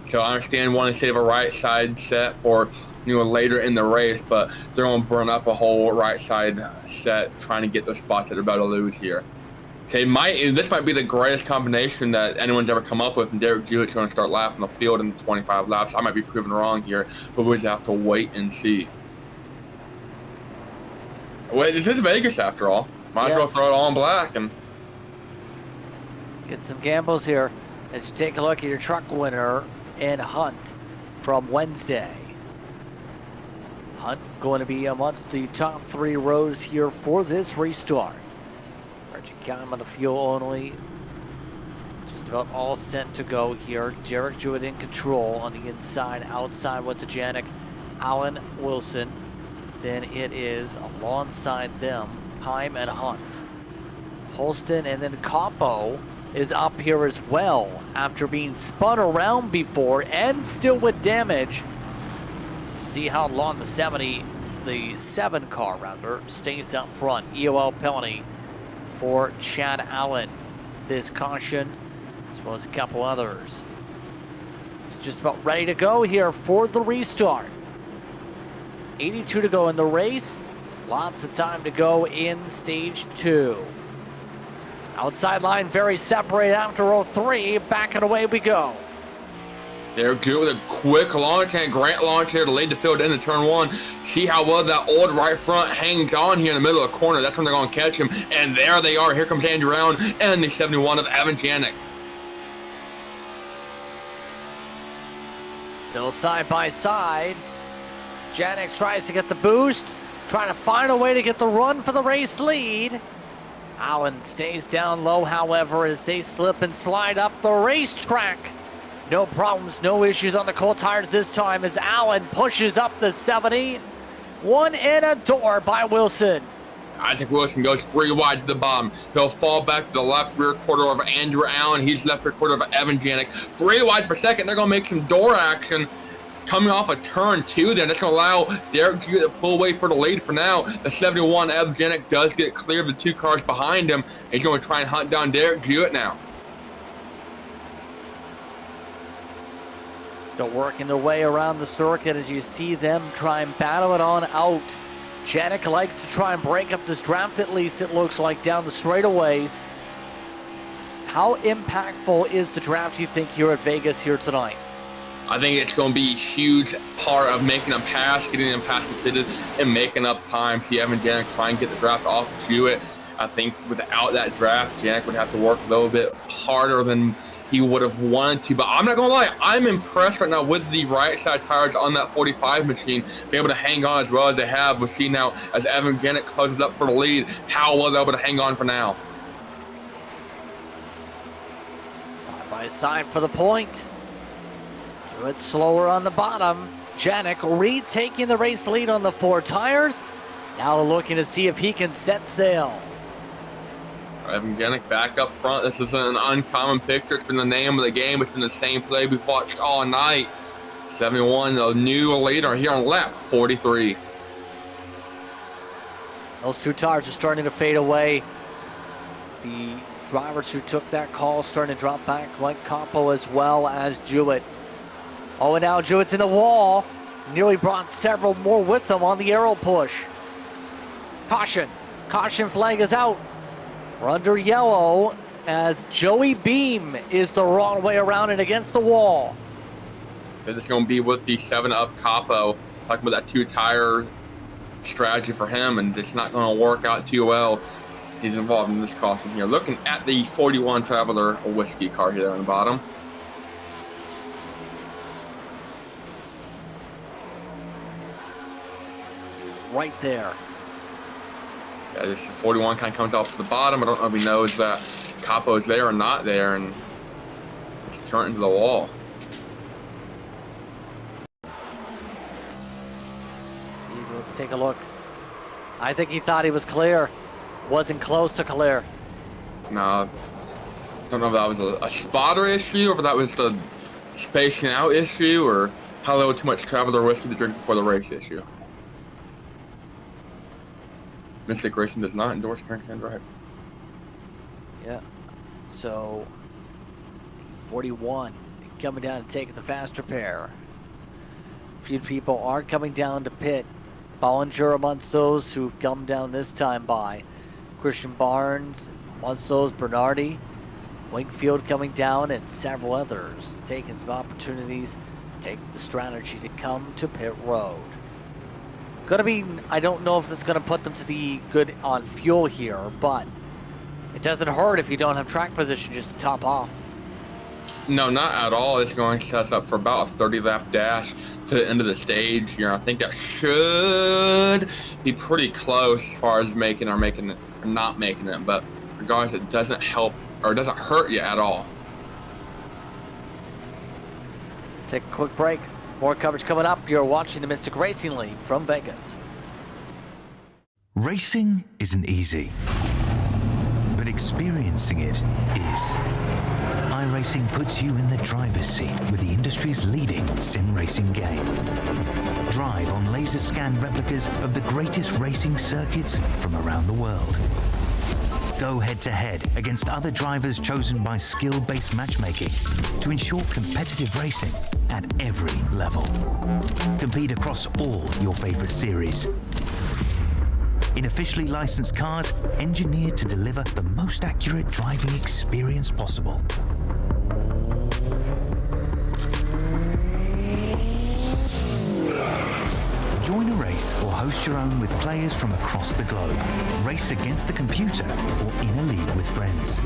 So I understand wanting to save a right side set for later in the race, but they're going to burn up a whole right side set trying to get those spots that they're about to lose here. So this might be the greatest combination that anyone's ever come up with, and Derek Jewett's going to start lapping the field in 25 laps. I might be proven wrong here, but we just have to wait and see. Wait, this is Vegas after all. Might as well throw it all in black and get some gambles here as you take a look at your truck winner and Hunt from Wednesday. Hunt going to be amongst the top 3 rows here for this restart. Reggie Kime on the fuel only. Just about all set to go here. Derek Jewett in control on the inside. Outside with Janik, Allen, Wilson. Then it is alongside them, Kime and Hunt. Holston and then Capo is up here as well after being spun around before and still with damage. See how long the 7 car rather, stays up front. EOL penalty for Chad Allen. This caution, as well as a couple others. It's just about ready to go here for the restart. 82 to go in the race. Lots of time to go in stage 2. Outside line very separated after 03. Back and away we go. They're good with a quick launch and Grant launch here to lead the field into turn 1. See how well that old right front hangs on here in the middle of the corner. That's when they're going to catch him. And there they are. Here comes Andrew Brown and the 71 of Evan Janik. Still side by side. Janik tries to get the boost. Trying to find a way to get the run for the race lead. Allen stays down low, however, as they slip and slide up the racetrack. No problems, no issues on the cold tires this time as Allen pushes up the 70. One and a door by Wilson. Isaac Wilson goes 3 wide to the bottom. He'll fall back to the left rear quarter of Andrew Allen. He's left rear quarter of Evan Janik. 3 wide per second. They're going to make some door action coming off a turn 2 there. That's going to allow Derek Jewett to pull away for the lead for now. The 71 Evan Janik does get clear of the 2 cars behind him. He's going to try and hunt down Derek Jewett now. Still working their way around the circuit as you see them try and battle it on out. Janik likes to try and break up this draft, at least it looks like, down the straightaways. How impactful is the draft, you think, here at Vegas here tonight? I think it's going to be a huge part of making them pass, getting them pass completed, and making up time. See Evan Janik try and get the draft off of Jewett. I think without that draft, Janik would have to work a little bit harder than he would have wanted to, but I'm not gonna lie, I'm impressed right now with the right side tires on that 45 machine, being able to hang on as well as they have. We'll see now as Evan Janik closes up for the lead, how well they're able to hang on for now. Side by side for the point. Jewett slower on the bottom. Janik retaking the race lead on the 4 tires. Now looking to see if he can set sail. Evan Janik back up front. This isn't an uncommon picture. It's been the name of the game. It's been the same play we've watched all night. 71, a new leader here on lap 43. Those 2 tires are starting to fade away. The drivers who took that call starting to drop back, like Capo as well as Jewett. Oh, and now Jewett's in the wall. Nearly brought several more with them on the arrow push. Caution. Caution flag is out. We're under yellow as Joey Beam is the wrong way around and against the wall. This is going to be with the 7 of Capo. Talking about that 2-tire strategy for him, and it's not going to work out too well. He's involved in this caution here. Looking at the 41 Traveler Whiskey car here on the bottom. Right there. Yeah, this 41 kind of comes off the bottom. I don't know if he knows that Capo is there or not there, and it's turned into the wall. Let's take a look. I think he thought he was clear. Wasn't close to clear. No, I don't know if that was a spotter issue or if that was the spacing out issue or how little too much Traveler Whiskey to drink before the race issue. Mystic Racing does not endorse drink and drive. Yeah. So, 41 coming down and taking the faster pair. A few people are coming down to pit. Bollinger amongst those who come down this time by. Christian Barnes amongst those, Bernardi, Wakefield coming down, and several others taking some opportunities, taking the strategy to come to pit road. Gonna be, I don't know if that's gonna put them to the good on fuel here, but it doesn't hurt if you don't have track position just to top off. No, not at all. It's going to set us up for about a 30-lap dash to the end of the stage here. I think that should be pretty close as far as making or not making it. But regardless, it doesn't help or it doesn't hurt you at all. Take a quick break. More coverage coming up. You're watching the Mystic Racing League from Vegas. Racing isn't easy, but experiencing it is. iRacing puts you in the driver's seat with the industry's leading sim racing game. Drive on laser scan replicas of the greatest racing circuits from around the world. Go head-to-head against other drivers chosen by skill-based matchmaking to ensure competitive racing at every level. Compete across all your favorite series. In officially licensed cars, engineered to deliver the most accurate driving experience possible. Join a race or host your own with players from across the globe. Race against the computer or in a league with friends.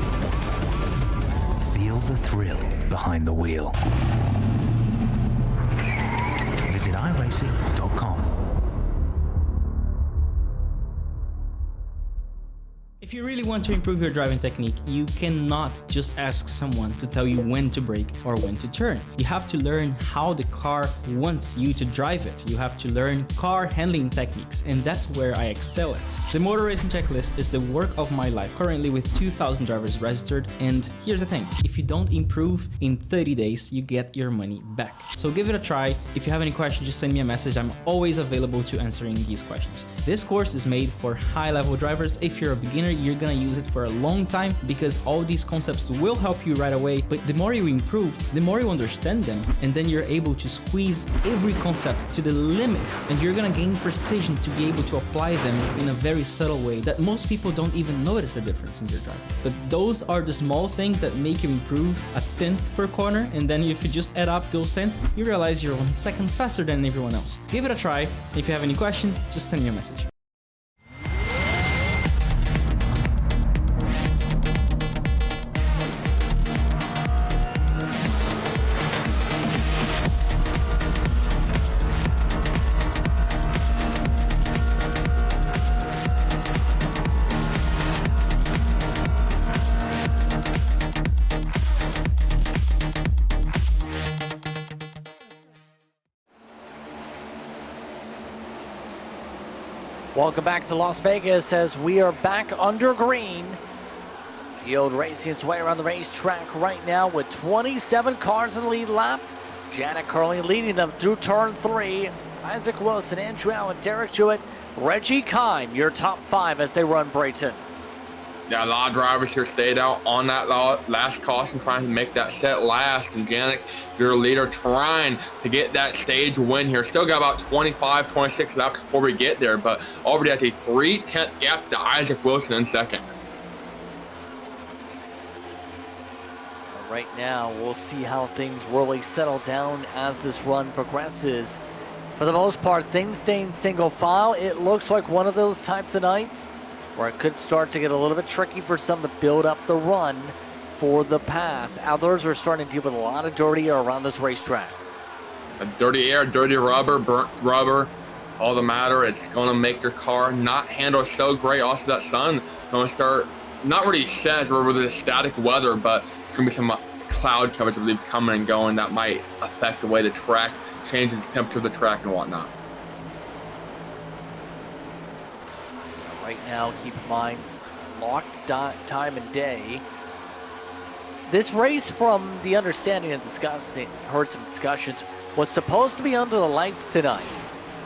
Feel the thrill behind the wheel. Visit iRacing.com. If you really want to improve your driving technique, you cannot just ask someone to tell you when to brake or when to turn. You have to learn how the car wants you to drive it. You have to learn car handling techniques, and that's where I excel at. The Motor Racing Checklist is the work of my life, currently with 2,000 drivers registered, and here's the thing, if you don't improve in 30 days, you get your money back. So give it a try. If you have any questions, just send me a message. I'm always available to answering these questions. This course is made for high-level drivers. If you're a beginner, you're gonna use it for a long time because all these concepts will help you right away, but the more you improve, the more you understand them, and then you're able to squeeze every concept to the limit, and you're gonna gain precision to be able to apply them in a very subtle way that most people don't even notice a difference in your driving. But those are the small things that make you improve a tenth per corner, and then if you just add up those tenths, you realize you're 1 second faster than everyone else. Give it a try. If you have any question, just send me a message. Welcome back to Las Vegas as we are back under green. Field racing its way around the racetrack right now with 27 cars in the lead lap. Janet Curley leading them through turn 3. Isaac Wilson, Andrew Allen, Derek Jewett, Reggie Kime, your top 5 as they run Brayton. Yeah, a lot of drivers here stayed out on that last caution, trying to make that set last. And Janik, your leader, trying to get that stage win here. Still got about 25, 26 laps before we get there, but already at a 3/10 gap to Isaac Wilson in second. Right now, we'll see how things really settle down as this run progresses. For the most part, things staying single file. It looks like one of those types of nights where it could start to get a little bit tricky for some to build up the run for the pass. Others are starting to deal with a lot of dirty air around this racetrack. Dirty air, dirty rubber, burnt rubber, all the matter. It's going to make your car not handle so great. Also, that sun going to start, not really says we're with the static weather, but it's going to be some cloud coverage, I believe, coming and going that might affect the way the track changes the temperature of the track and whatnot. Right now, keep in mind, locked time and day. This race, from the understanding and heard some discussions, was supposed to be under the lights tonight.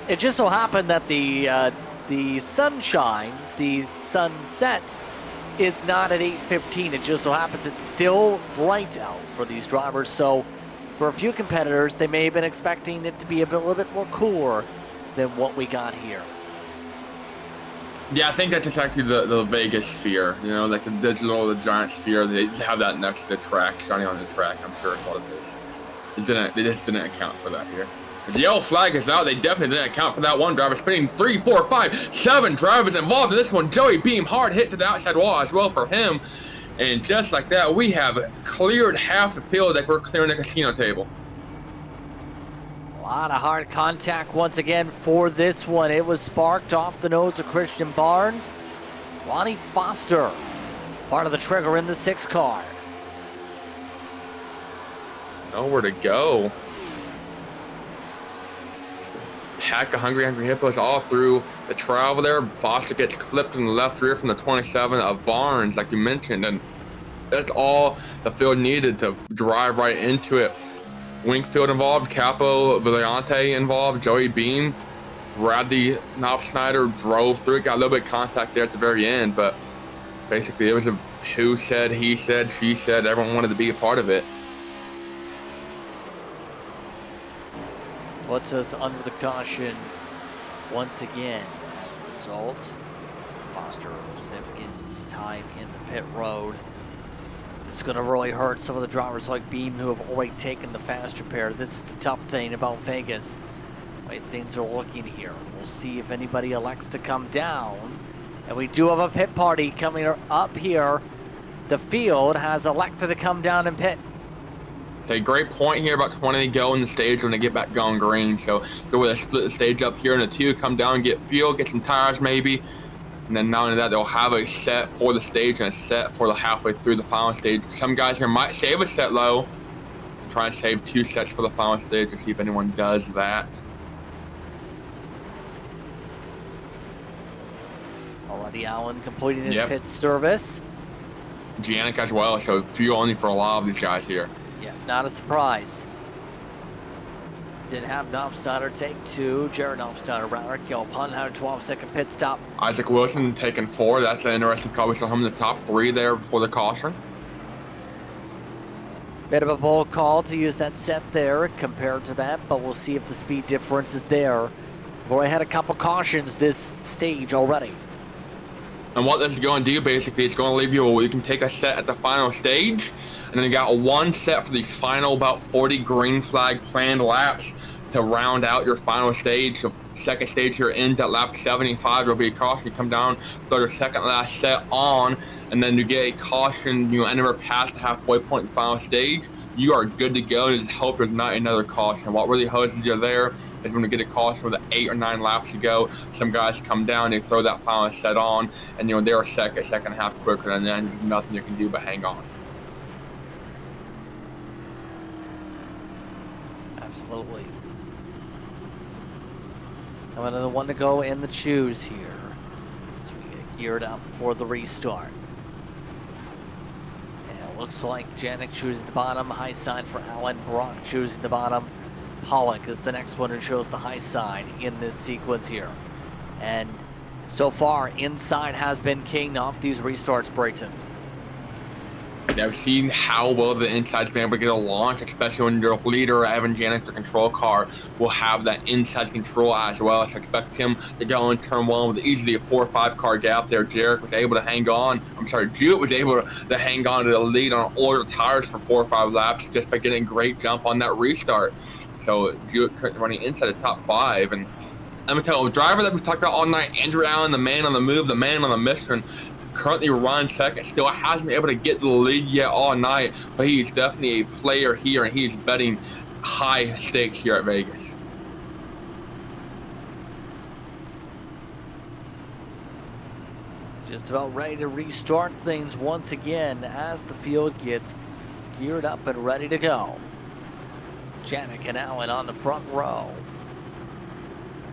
It just so happened that the sunshine, the sunset, is not at 8:15. It just so happens it's still bright out for these drivers. So for a few competitors, they may have been expecting it to be a little bit more cooler than what we got here. Yeah, I think that's just actually the Vegas sphere, you know, like the digital, the giant sphere. They just have that next to the track, shining on the track. I'm sure it's what it is. They just didn't account for that here. As the yellow flag is out, they definitely didn't account for that one driver. Spinning 3, 4, 5, 7 drivers involved in this one. Joey Beam, hard hit to the outside wall as well for him. And just like that, we have cleared half the field like we're clearing the casino table. A lot of hard contact once again for this one. It was sparked off the nose of Christian Barnes. Ronnie Foster, part of the trigger in the 6 car. Nowhere to go. Pack of hungry hippos all through the travel there. Foster gets clipped in the left rear from the 27 of Barnes, like you mentioned, and that's all the field needed to drive right into it. Winkfield involved, Capo Villante involved, Joey Beam, Bradley Knopf-Snyder drove through it, got a little bit of contact there at the very end, but basically it was a who said, he said, she said, everyone wanted to be a part of it. Puts us under the caution once again. As a result, Foster significant time in the pit road. This is going to really hurt some of the drivers like Beam who have already taken the faster pair. This is the tough thing about Vegas. The way things are looking here. We'll see if anybody elects to come down. And we do have a pit party coming up here. The field has elected to come down and pit. It's a great point here, about 20 to go in the stage when they get back going green. So go with a split the stage up here in the 2, come down, get fuel, get some tires maybe. And then not only that, they'll have a set for the stage and a set for the halfway through the final stage. Some guys here might save a set low, try and save 2 sets for the final stage to see if anyone does that. Already Allen completing his Yep. pit service. Janik as well, so fuel only for a lot of these guys here. Yeah, not a surprise. Didn't have Knobsteiner take 2. Jared Knobsteiner, Router, Kill Pun had a 12-second pit stop. Isaac Wilson taking 4. That's an interesting call. We saw him in the top 3 there before the caution. Bit of a bold call to use that set there compared to that, but we'll see if the speed difference is there. Roy had a couple cautions this stage already. And what this is going to do, basically, it's going to leave you can take a set at the final stage, and then you got 1 set for the final about 40 green flag planned laps to round out your final stage. So second stage here ends at lap 75. There'll be a caution. You come down, third or second last set on, and then you get a caution, anywhere past the halfway point in the final stage, you are good to go. Just hope there's not another caution. What really hoses you there is when you get a caution with 8 or 9 laps to go, some guys come down, they throw that final set on, and they're a second and a half quicker, and then there's nothing you can do but hang on. Absolutely. I'm another one to go in the choose here as we get geared up for the restart. And it looks like Janik choosing the bottom, high side for Allen, Brock choosing the bottom. Pollock is the next one who shows the high side in this sequence here. And so far, inside has been king off these restarts, Brayton. I've seen how well the inside's been able to get a launch, especially when your leader, Evan Janik, the control car, will have that inside control as well. So I expect him to go in turn 1 with easily a 4 or 5 car gap there. Jarek was able to hang on. Jewett was able to hang on to the lead on older tires for 4 or 5 laps just by getting a great jump on that restart. So Jewett currently running inside the top 5. And I'm going to tell you, a driver that we talked about all night, Andrew Allen, the man on the move, the man on the mission, currently running second, still hasn't been able to get the lead yet all night, but he's definitely a player here, and he's betting high stakes here at Vegas. Just about ready to restart things once again as the field gets geared up and ready to go. Janik and Allen on the front row.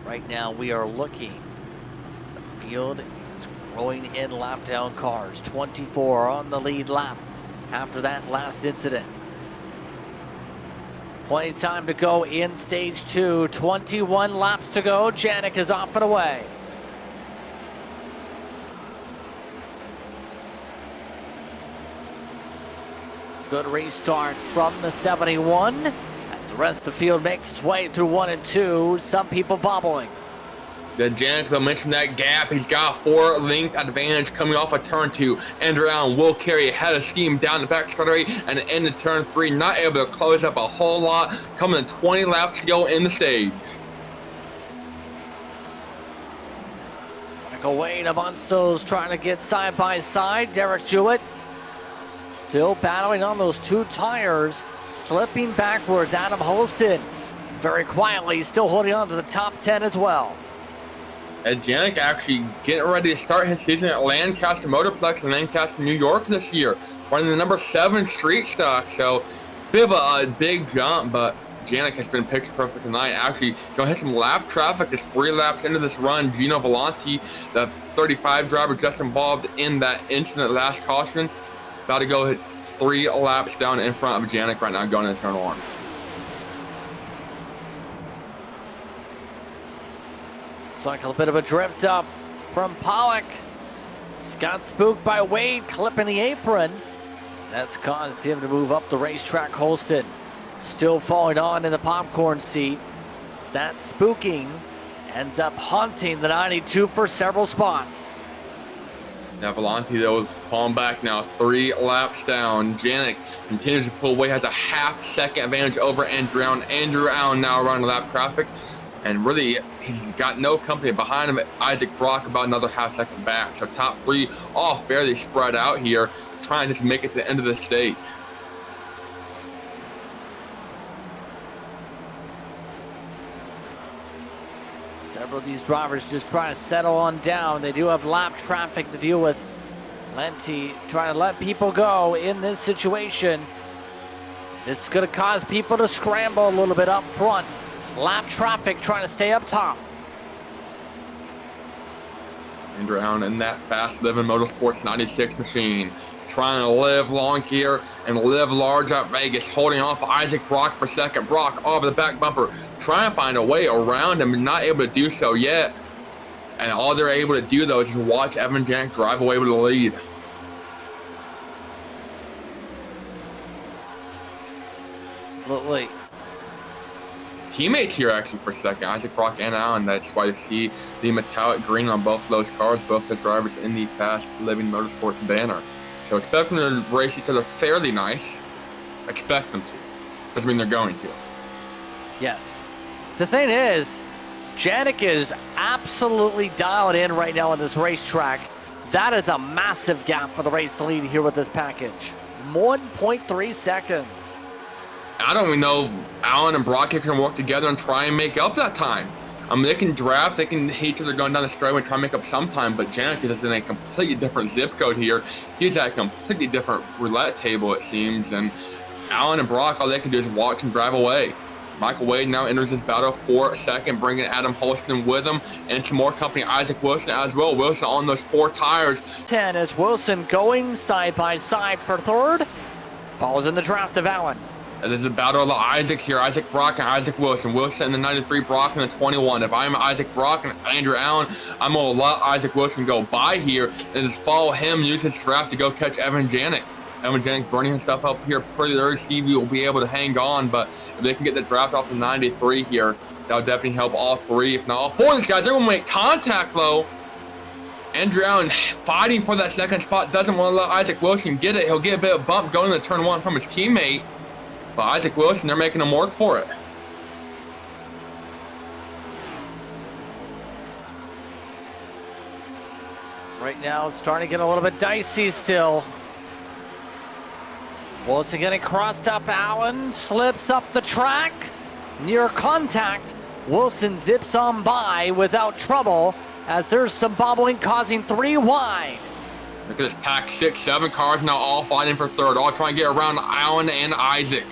Right now we are looking as the field is growing in lap down cars. 24 on the lead lap after that last incident. Plenty of time to go in stage 2. 21 laps to go. Janik is off and away. Good restart from the 71 as the rest of the field makes its way through 1 and 2. Some people bobbling. The Janik, they'll mention that gap. He's got 4 length advantage coming off of turn 2. Andrew Allen will carry a head of steam down the back straight and into turn 3. Not able to close up a whole lot. Coming to 20 laps to go in the stage. Michael Wade of Unstills trying to get side by side. Derek Jewett still battling on those 2 tires. Slipping backwards. Adam Holston very quietly still holding on to the top 10 as well. And Janik actually getting ready to start his season at Lancaster Motorplex in Lancaster, New York this year, running the number 7 street stock. So, bit of a big jump, but Janik has been picture perfect tonight. Actually, he's going to hit some lap traffic just 3 laps into this run. Gino Volante, the 35 driver just involved in that incident last caution, about to go hit 3 laps down in front of Janik right now going into turn 1. It's like a bit of a drift up from Pollock. Got spooked by Wade clipping the apron. That's caused him to move up the racetrack. Holston still falling on in the popcorn seat. That spooking ends up haunting the 92 for several spots. Now Volante, though, falling back now 3 laps down. Janik continues to pull away, has a half-second advantage over Andrew Allen. Andrew Allen now running lap traffic. And really, he's got no company behind him. Isaac Brock about another half-second back. So top 3 all fairly spread out here, trying to just make it to the end of the stage. Several of these drivers just trying to settle on down. They do have lap traffic to deal with. Lenti trying to let people go in this situation. It's going to cause people to scramble a little bit up front. Lap traffic trying to stay up top. Andrew Allen in that Fast Living Motorsports 96 machine, trying to live long here and live large at Vegas, holding off Isaac Brock for second. Brock off the back bumper, trying to find a way around him, and not able to do so yet. And all they're able to do, though, is watch Evan Janik drive away with the lead. Absolutely. Teammates here actually for second, Isaac Brock and Allen. That's why you see the metallic green on both of those cars, both those drivers in the Fast Living Motorsports banner. So expect them to race each other fairly nice. Expect them to. Doesn't mean they're going to. Yes. The thing is, Janik is absolutely dialed in right now on this racetrack. That is a massive gap for the race lead here with this package. 1.3 seconds. I don't even know if Allen and Brock can work together and try and make up that time. I mean, they can draft, they can hit each other going down the straightaway and try and make up some time, but Janik is in a completely different zip code here. He's at a completely different roulette table, it seems, and Allen and Brock, all they can do is watch and drive away. Michael Wade now enters this battle for second, bringing Adam Holston with him, and some more company, Isaac Wilson as well. Wilson on those 4 tires. 10 as Wilson going side by side for third. Follows in the draft of Allen. And there's a battle of the Isaacs here, Isaac Brock and Isaac Wilson. Wilson in the 93, Brock in the 21. If I'm Isaac Brock and Andrew Allen, I'm going to let Isaac Wilson go by here and just follow him, use his draft to go catch Evan Janik. Evan Janik burning his stuff up here pretty early. CV will be able to hang on, but if they can get the draft off the 93 here, that'll definitely help all 3, if not all 4 of these guys. They're going to make contact, though. Andrew Allen fighting for that second spot, doesn't want to let Isaac Wilson get it. He'll get a bit of bump going into turn 1 from his teammate. But Isaac Wilson, they're making him work for it. Right now, it's starting to get a little bit dicey still. Wilson getting crossed up. Allen slips up the track. Near contact. Wilson zips on by without trouble as there's some bobbling causing 3 wide. Look at this pack, 6, 7 cars now all fighting for third, all trying to get around Allen and Isaac.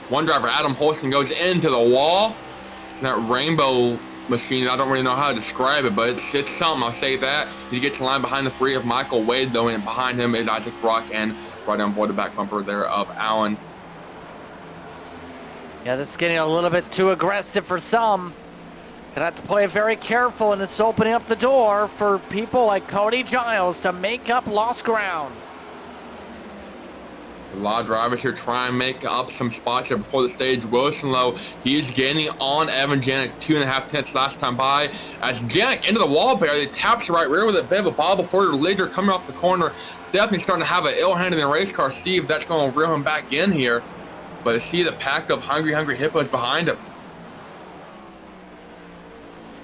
One driver, Adam Holston, goes into the wall. It's that rainbow machine. I don't really know how to describe it, but it's something. I'll say that. He gets in line behind the 3 of Michael Wade, though, and behind him is Isaac Brock, and right on board the back bumper there of Allen. Yeah, that's getting a little bit too aggressive for some. Gonna have to play very careful, and it's opening up the door for people like Cody Giles to make up lost ground. A lot of drivers here trying to make up some spots here before the stage. Wilson, though, he's gaining on Evan Janik, 2.5 tenths last time by. As Janik into the wall barrier, he taps the right rear with a bit of a bobble for the leader coming off the corner. Definitely starting to have an ill hand in the race car. See if that's going to reel him back in here. But I see the pack of hungry hippos behind him.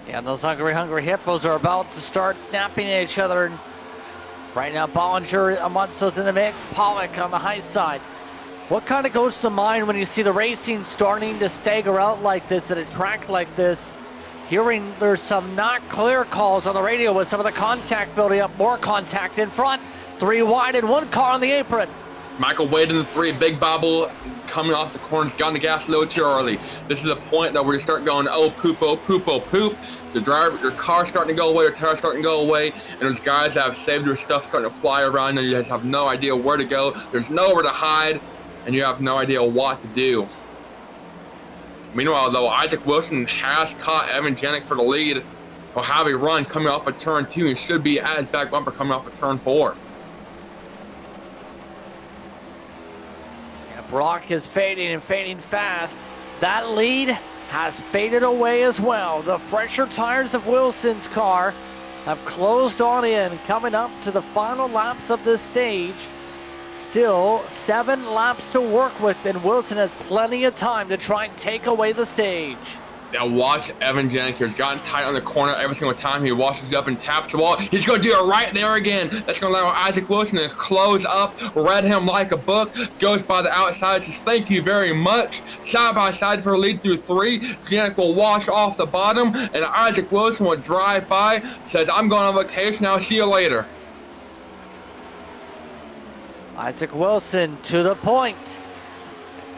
Yeah, those hungry hippos are about to start snapping at each other. Right now, Bollinger amongst those in the mix. Pollock on the high side. What kind of goes to mind when you see the racing starting to stagger out like this at a track like this? Hearing there's some not clear calls on the radio with some of the contact building up. More contact in front. 3 wide and 1 car on the apron. Michael Wade in the 3, big bobble coming off the corners, got on the gas a little too early. This is a point that where you start going, oh poop, oh poop, oh poop. The driver, your car's starting to go away, your tire's starting to go away, and there's guys that have saved their stuff starting to fly around, and you guys have no idea where to go. There's nowhere to hide, and you have no idea what to do. Meanwhile, though, Isaac Wilson has caught Evan Janik for the lead. He'll have a run coming off of turn 2 and should be at his back bumper coming off of turn 4. Brock is fading and fading fast. That lead has faded away as well. The fresher tires of Wilson's car have closed on in, coming up to the final laps of this stage. Still 7 laps to work with, and Wilson has plenty of time to try and take away the stage. Now watch Evan Janik here. He's gotten tight on the corner every single time he washes up and taps the wall. He's going to do it right there again. That's going to allow Isaac Wilson to close up, read him like a book, goes by the outside, says thank you very much. Side by side for a lead through 3. Janik will wash off the bottom, and Isaac Wilson will drive by, says I'm going on vacation, I'll see you later. Isaac Wilson to the point.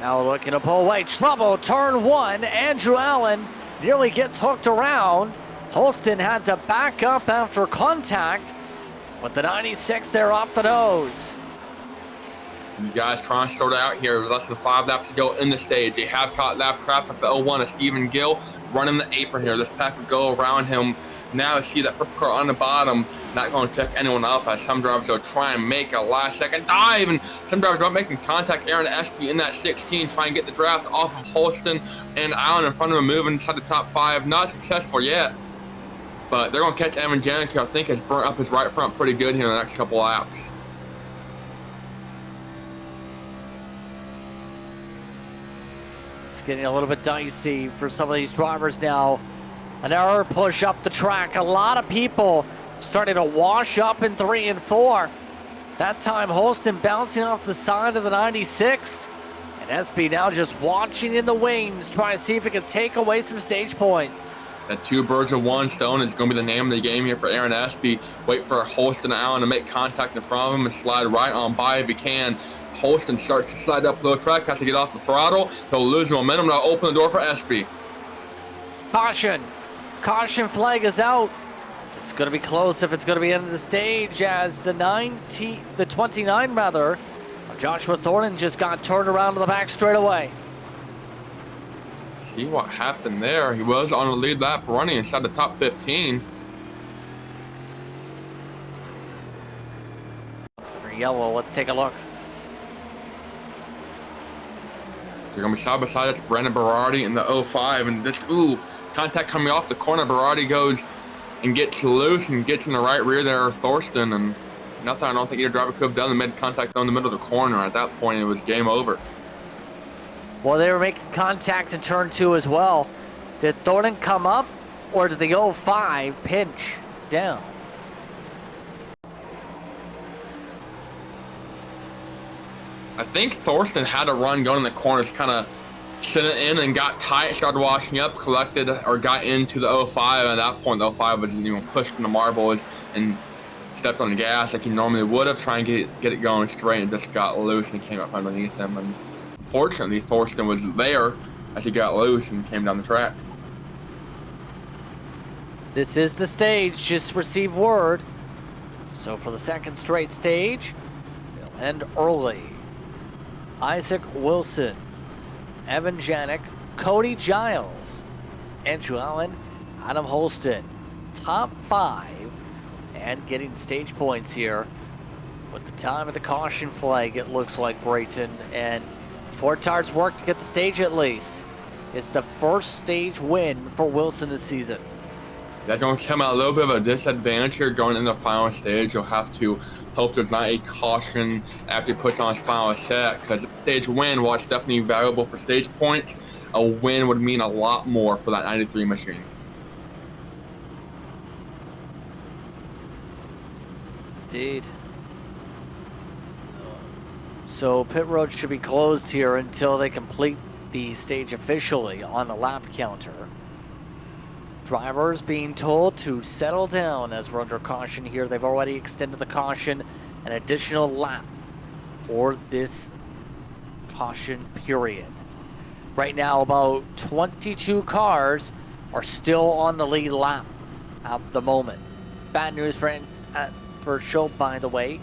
Now looking to pull away. Trouble, turn 1. Andrew Allen nearly gets hooked around. Holston had to back up after contact, with the 96 there off the nose. These guys trying to sort it out here with less than 5 laps to go in the stage. They have caught lap traffic for 01 of Stephen Gill running the apron here. This pack would go around him. Now you see that purple car on the bottom, not going to check anyone up, as some drivers will try and make a last-second dive, and some drivers are making contact. Aaron Espy in that 16, trying to get the draft off of Holston, and Allen in front of him moving inside the top 5. Not successful yet, but they're going to catch Evan Janik, who I think has burnt up his right front pretty good here in the next couple laps. It's getting a little bit dicey for some of these drivers now. An error push up the track. A lot of people starting to wash up in 3 and 4. That time Holston bouncing off the side of the 96. And SB now just watching in the wings, trying to see if it can take away some stage points. That 2 birds with 1 stone is going to be the name of the game here for Aaron Espy. Wait for Holston and Allen to make contact in front of him and slide right on by if he can. Holston starts to slide up the track, has to get off the throttle. He'll lose momentum. Now open the door for Espy. Caution. Caution flag is out. It's going to be close if it's going to be end of the stage, as the 29 rather, Joshua Thornton just got turned around to the back straight away. See what happened there. He was on the lead lap running inside the top 15. Yellow, let's take a look. They're going to be side by side. That's Brandon Berardi in the 05. And this, contact coming off the corner. Berardi goes and gets loose and gets in the right rear there of Thorsten. And nothing I don't think either driver could have done. They made contact on the middle of the corner. At that point, it was game over. Well, they were making contact in turn 2 as well. Did Thornton come up, or did the 05 pinch down? I think Thorsten had a run going in the corners, kind of sent it in and got tight, started washing up, collected, or got into the 05. And at that point, the 05 was pushed in the marbles and stepped on the gas like he normally would have, trying to get it going straight, and just got loose and came up underneath him. And fortunately, Thorsten was there as he got loose and came down the track. This is the stage, just received word. So for the second straight stage, it'll end early. Isaac Wilson, Evan Janik, Cody Giles, Andrew Allen, Adam Holston, top 5, and getting stage points here. With the time of the caution flag, it looks like, Brayton, and Fortard's work to get the stage at least. It's the first stage win for Wilson this season. That's going to come out a little bit of a disadvantage here going into the final stage. You'll have to hope there's not a caution after he puts on his final set, because a stage win, while it's definitely valuable for stage points, a win would mean a lot more for that 93 machine. Indeed. So pit road should be closed here until they complete the stage officially on the lap counter. Drivers being told to settle down as we're under caution here. They've already extended the caution an additional lap for this caution period. Right now, about 22 cars are still on the lead lap at the moment. Bad news for Schultz, by the way.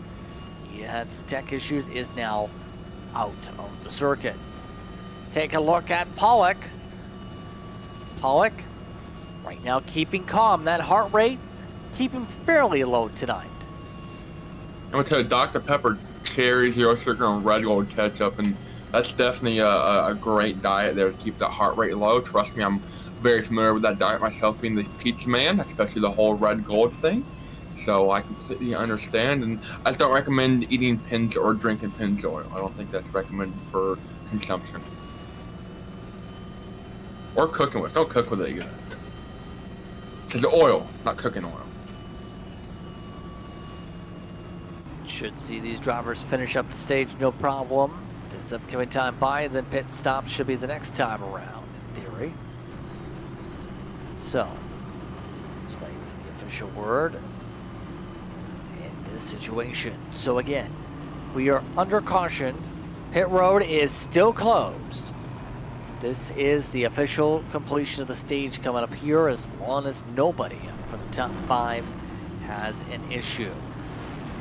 He had some tech issues, is now out of the circuit. Take a look at Pollock. Pollock, right now keeping calm. That heart rate, keeping fairly low tonight. I'm going to tell you, Dr. Pepper cherry, zero sugar, and red gold ketchup, and that's definitely a great diet there to keep that heart rate low. Trust me, I'm very familiar with that diet myself, being the pizza man, especially the whole red gold thing. So I completely understand, and I don't recommend eating Pins or drinking Pins oil. I don't think that's recommended for consumption. or cooking with. Don't cook with it again. It's oil, not cooking oil. Should see these drivers finish up the stage, no problem. This upcoming time by, then pit stop should be the next time around, in theory. So, let's wait for the official word in this situation. So again, we are under caution. Pit road is still closed. This is the official completion of the stage coming up here, as long as nobody from the top 5 has an issue.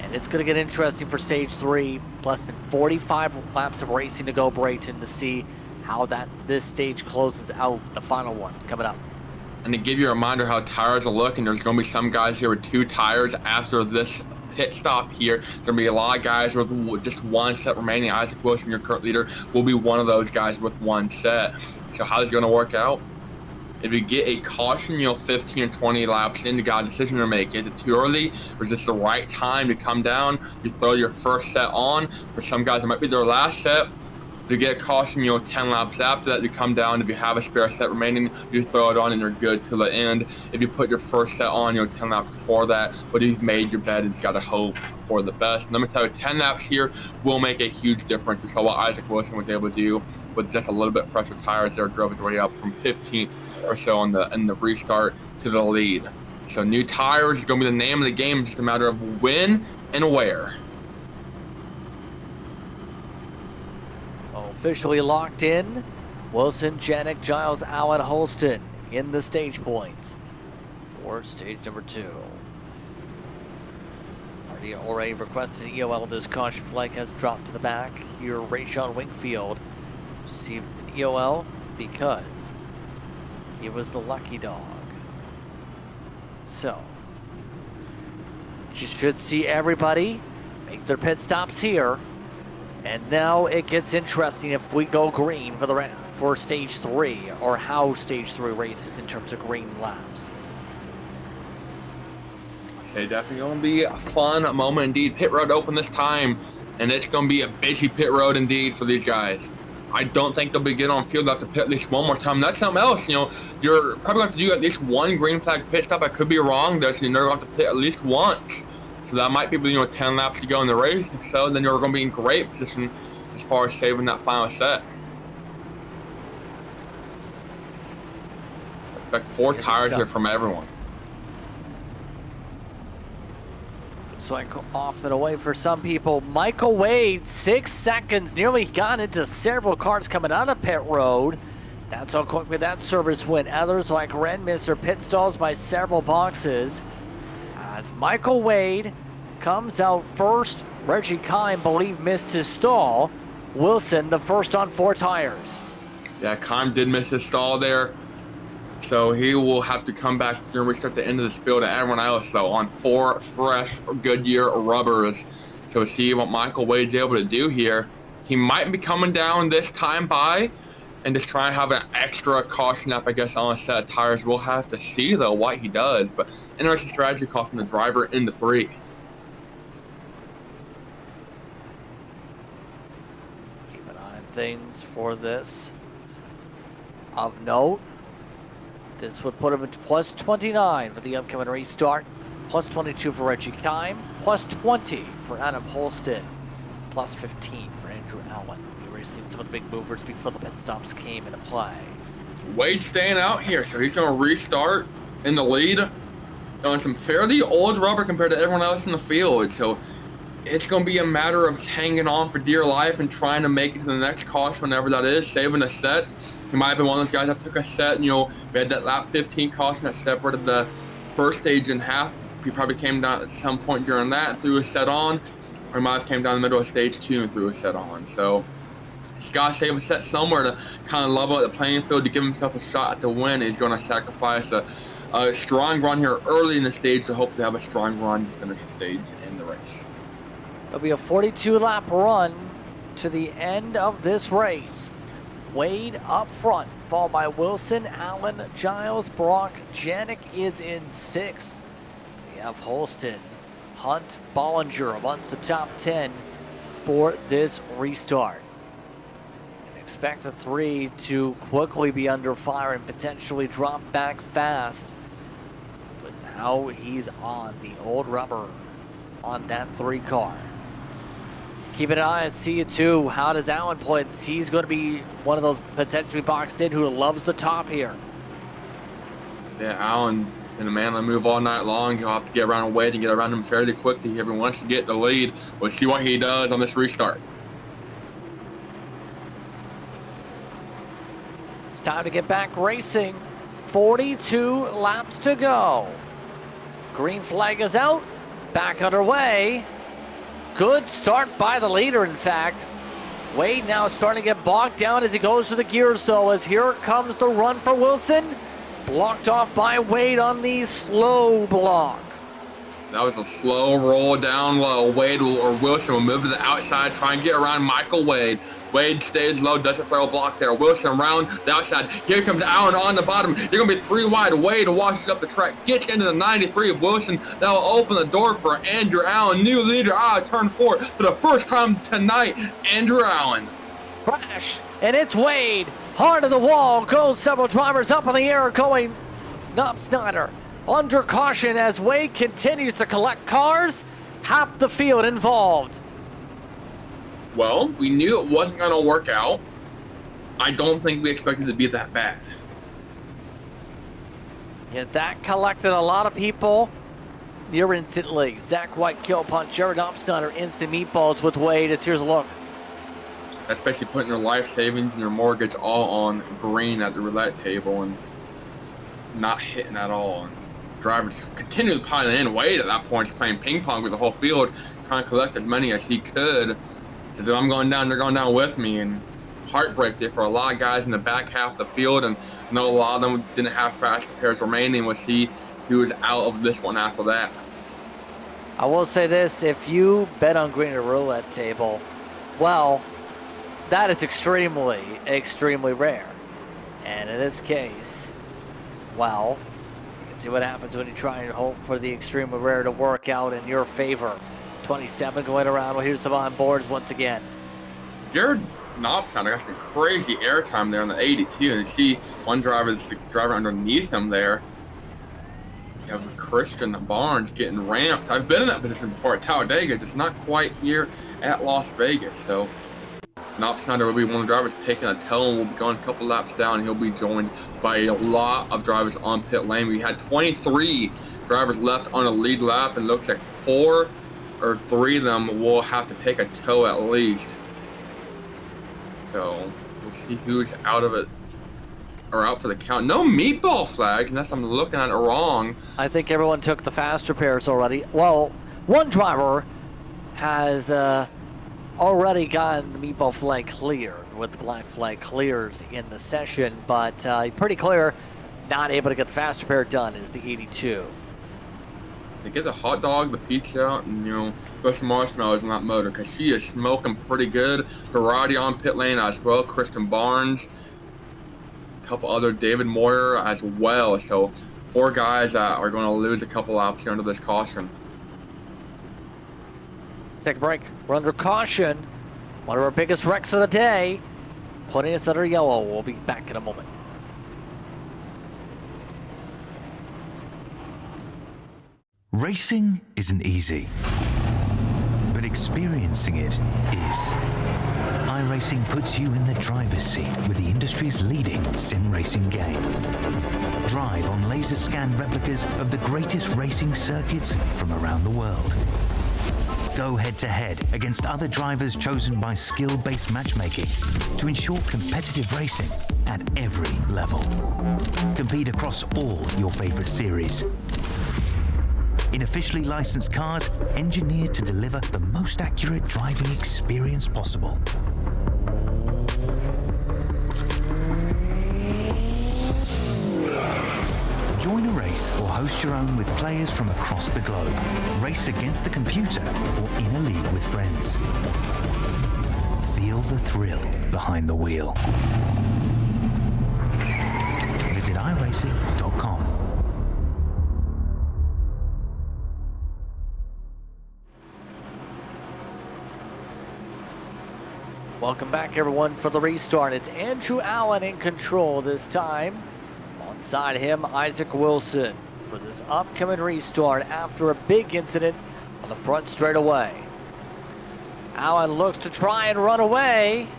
And it's going to get interesting for stage 3. Less than 45 laps of racing to go, Brayton, to see how this stage closes out, the final one coming up. And to give you a reminder how tires will look, and there's going to be some guys here with 2 tires after this pit stop here. There's going to be a lot of guys with just 1 set remaining. Isaac Wilson, your current leader, will be one of those guys with 1 set. So how is it going to work out? If you get a caution, 15 or 20 laps in, you got a decision to make. Is it too early, or is this the right time to come down? You throw your first set on. For some guys, it might be their last set. If you get a caution, 10 laps after that, you come down. If you have a spare set remaining, you throw it on and you're good till the end. If you put your first set on, 10 laps before that, but you've made your bed, it's got to hope for the best. And let me tell you, 10 laps here will make a huge difference. We saw what Isaac Wilson was able to do with just a little bit fresher tires there, drove his way up from 15th or so in the restart to the lead. So new tires is going to be the name of the game. It's just a matter of when and where. Officially locked in. Wilson, Janik, Giles, Allen, Holston in the stage points for stage number 2. Already requested EOL. This caution flag has dropped to the back. Here, Rayshon Wingfield received an EOL because he was the lucky dog. So, you should see everybody make their pit stops here. And now it gets interesting if we go green for stage 3, or how stage 3 races in terms of green laps. Say definitely going to be a fun moment indeed. Pit road open this time, and it's going to be a busy pit road indeed for these guys. I don't think they'll be getting on field. They'll have to pit at least one more time. That's something else. You're probably going to have to do at least 1 green flag pit stop. I could be wrong. You're going to have to pit at least once. So that might be 10 laps to go in the race. If so, then you're going to be in great position as far as saving that final set. Expect 4 tires here from everyone. So I go off and away for some people. Michael Wade, 6 seconds, nearly got into several cars coming out of pit road. That's how quick with that service win. Others like Ren missed their pit stalls by several boxes. As Michael Wade comes out first, Reggie Kime, believe, missed his stall. Wilson, the first on 4 tires. Yeah, Kime did miss his stall there. So he will have to come back through and restart the end of this field, and everyone else, though, on 4 fresh Goodyear rubbers. So we'll see what Michael Wade's able to do here. He might be coming down this time by and just try and have an extra caution up, I guess, on a set of tires. We'll have to see, though, what he does. But interesting strategy call from the driver into 3. Keep an eye on things for this. Of note, this would put him into plus 29 for the upcoming restart, plus 22 for Reggie Kime, plus 20 for Adam Holston, plus 15 for Andrew Allen. We were seeing some of the big movers before the pit stops came into play. Wade staying out here, so he's going to restart in the lead on some fairly old rubber compared to everyone else in the field. So it's going to be a matter of hanging on for dear life and trying to make it to the next caution, whenever that is, saving a set. He might have been one of those guys that took a set, and we had that lap 15 caution that separated the first stage in half. He probably came down at some point during that and threw a set on, or he might have came down the middle of stage 2 and threw a set on. So he's got to save a set somewhere to kind of level out the playing field to give himself a shot at the win. He's going to sacrifice a strong run here early in the stage to hope to have a strong run to finish the stage in the race. It'll be a 42-lap run to the end of this race. Wade up front, followed by Wilson, Allen, Giles, Brock. Janik is in 6th. We have Holston, Hunt, Bollinger amongst the top 10 for this restart. And Expect the 3 to quickly be under fire and potentially drop back fast. But how he's on the old rubber on that 3 car. Keep an eye on C2. How does Allen play? He's going to be one of those potentially boxed in who loves the top here. Yeah, Allen and the man will move all night long. He'll have to get around Wade and get around him fairly quickly. He wants to get the lead. We'll see what he does on this restart. It's time to get back racing. 42 laps to go. Green flag is out. Back underway. Good start by the leader, in fact. Wade now starting to get bogged down as he goes to the gears, though, as here comes the run for Wilson. Blocked off by Wade on the slow block. That was a slow roll down low. Wade or Wilson will move to the outside, try and get around Michael Wade. Wade stays low, doesn't throw a block there. Wilson around the outside. Here comes Allen on the bottom. They're going to be 3 wide. Wade washes up the track, gets into the 93 of Wilson. That will open the door for Andrew Allen, new leader out of turn 4 for the first time tonight. Andrew Allen. Crash, and it's Wade. Hard to the wall, goes several drivers up in the air going Knopfsnyder under caution as Wade continues to collect cars. Half the field involved. Well, we knew it wasn't going to work out. I don't think we expected it to be that bad. Yeah, that collected a lot of people near instantly. Zach White, kill punch, Jared Knopfsnyder, instant meatballs with Wade as here's a look. That's basically putting their life savings and their mortgage all on green at the roulette table and not hitting at all. And drivers continually piling in. Wade at that point is playing ping pong with the whole field, trying to collect as many as he could. Says, if I'm going down, they're going down with me. And heartbreak there for a lot of guys in the back half of the field. And I know a lot of them didn't have fast repairs remaining. We'll see who was out of this one after that. I will say this, if you bet on green at a roulette table, well, that is extremely, extremely rare. And in this case, well, you can see what happens when you try and hope for the extremely rare to work out in your favor. 27 going around. Well, here's some on boards once again. Jared Knopfsnyder got some crazy airtime there on the 82, and you see one driver underneath him there. You have Christian Barnes getting ramped. I've been in that position before at Talladega, just not quite here at Las Vegas. So Knopfsnyder will be one of the drivers taking a tow and will be going a couple laps down, and he'll be joined by a lot of drivers on pit lane. We had 23 drivers left on a lead lap, and looks like 4 or 3 of them will have to take a tow at least. So we'll see who's out of it or out for the count. No meatball flags, unless I'm looking at it wrong. I think everyone took the fast repairs already. Well, one driver has already gotten the meatball flag cleared with the black flag clears in the session, but pretty clear not able to get the fast repair done is the 82. So get the hot dog, the pizza out, and throw some marshmallows in that motor, because she is smoking pretty good. Variety on pit lane as well. Christian Barnes, a couple other, David Moyer as well. So 4 guys that are going to lose a couple laps here under this caution. Let's take a break. We're under caution. One of our biggest wrecks of the day. Putting us under yellow. We'll be back in a moment. Racing isn't easy, but experiencing it is. iRacing puts you in the driver's seat with the industry's leading sim racing game. Drive on laser scan replicas of the greatest racing circuits from around the world. Go head-to-head against other drivers chosen by skill-based matchmaking to ensure competitive racing at every level. Compete across all your favorite series. In officially licensed cars, engineered to deliver the most accurate driving experience possible. Join a race or host your own with players from across the globe. Race against the computer or in a league with friends. Feel the thrill behind the wheel. Visit iRacing.com. Welcome back, everyone, for the restart. It's Andrew Allen in control this time. Alongside him, Isaac Wilson for this upcoming restart after a big incident on the front straightaway. Allen looks to try and run away.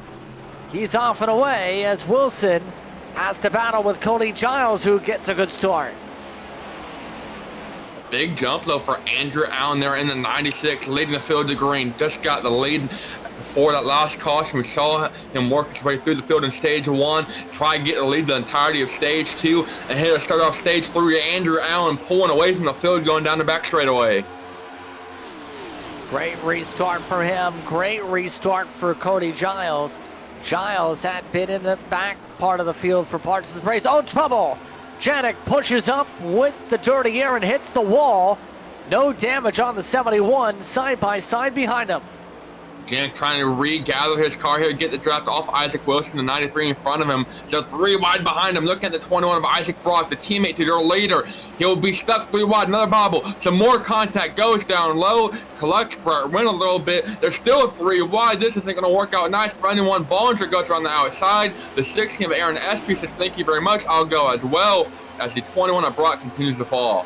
He's off and away as Wilson has to battle with Cody Giles, who gets a good start. Big jump, though, for Andrew Allen there in the 96, leading the field to green. Just got the lead before that last caution. We saw him work his way through the field in stage 1, try and get the lead the entirety of stage 2, and here to start off stage 3, Andrew Allen pulling away from the field, going down the back straightaway. Great restart for him. Great restart for Cody Giles. Giles had been in the back part of the field for parts of the race. Oh, trouble! Janik pushes up with the dirty air and hits the wall. No damage on the 71, side by side behind him. Janik trying to regather his car here, get the draft off Isaac Wilson, the 93 in front of him. So 3 wide behind him. Looking at the 21 of Isaac Brock, the teammate to their leader. He'll be stuck 3 wide, another bobble. Some more contact, goes down low, collects Brett Wynn a little bit. There's still 3 wide. This isn't going to work out nice for anyone. Bollinger goes around the outside. The 16 of Aaron Espy says, thank you very much. I'll go as well, as the 21 of Brock continues to fall.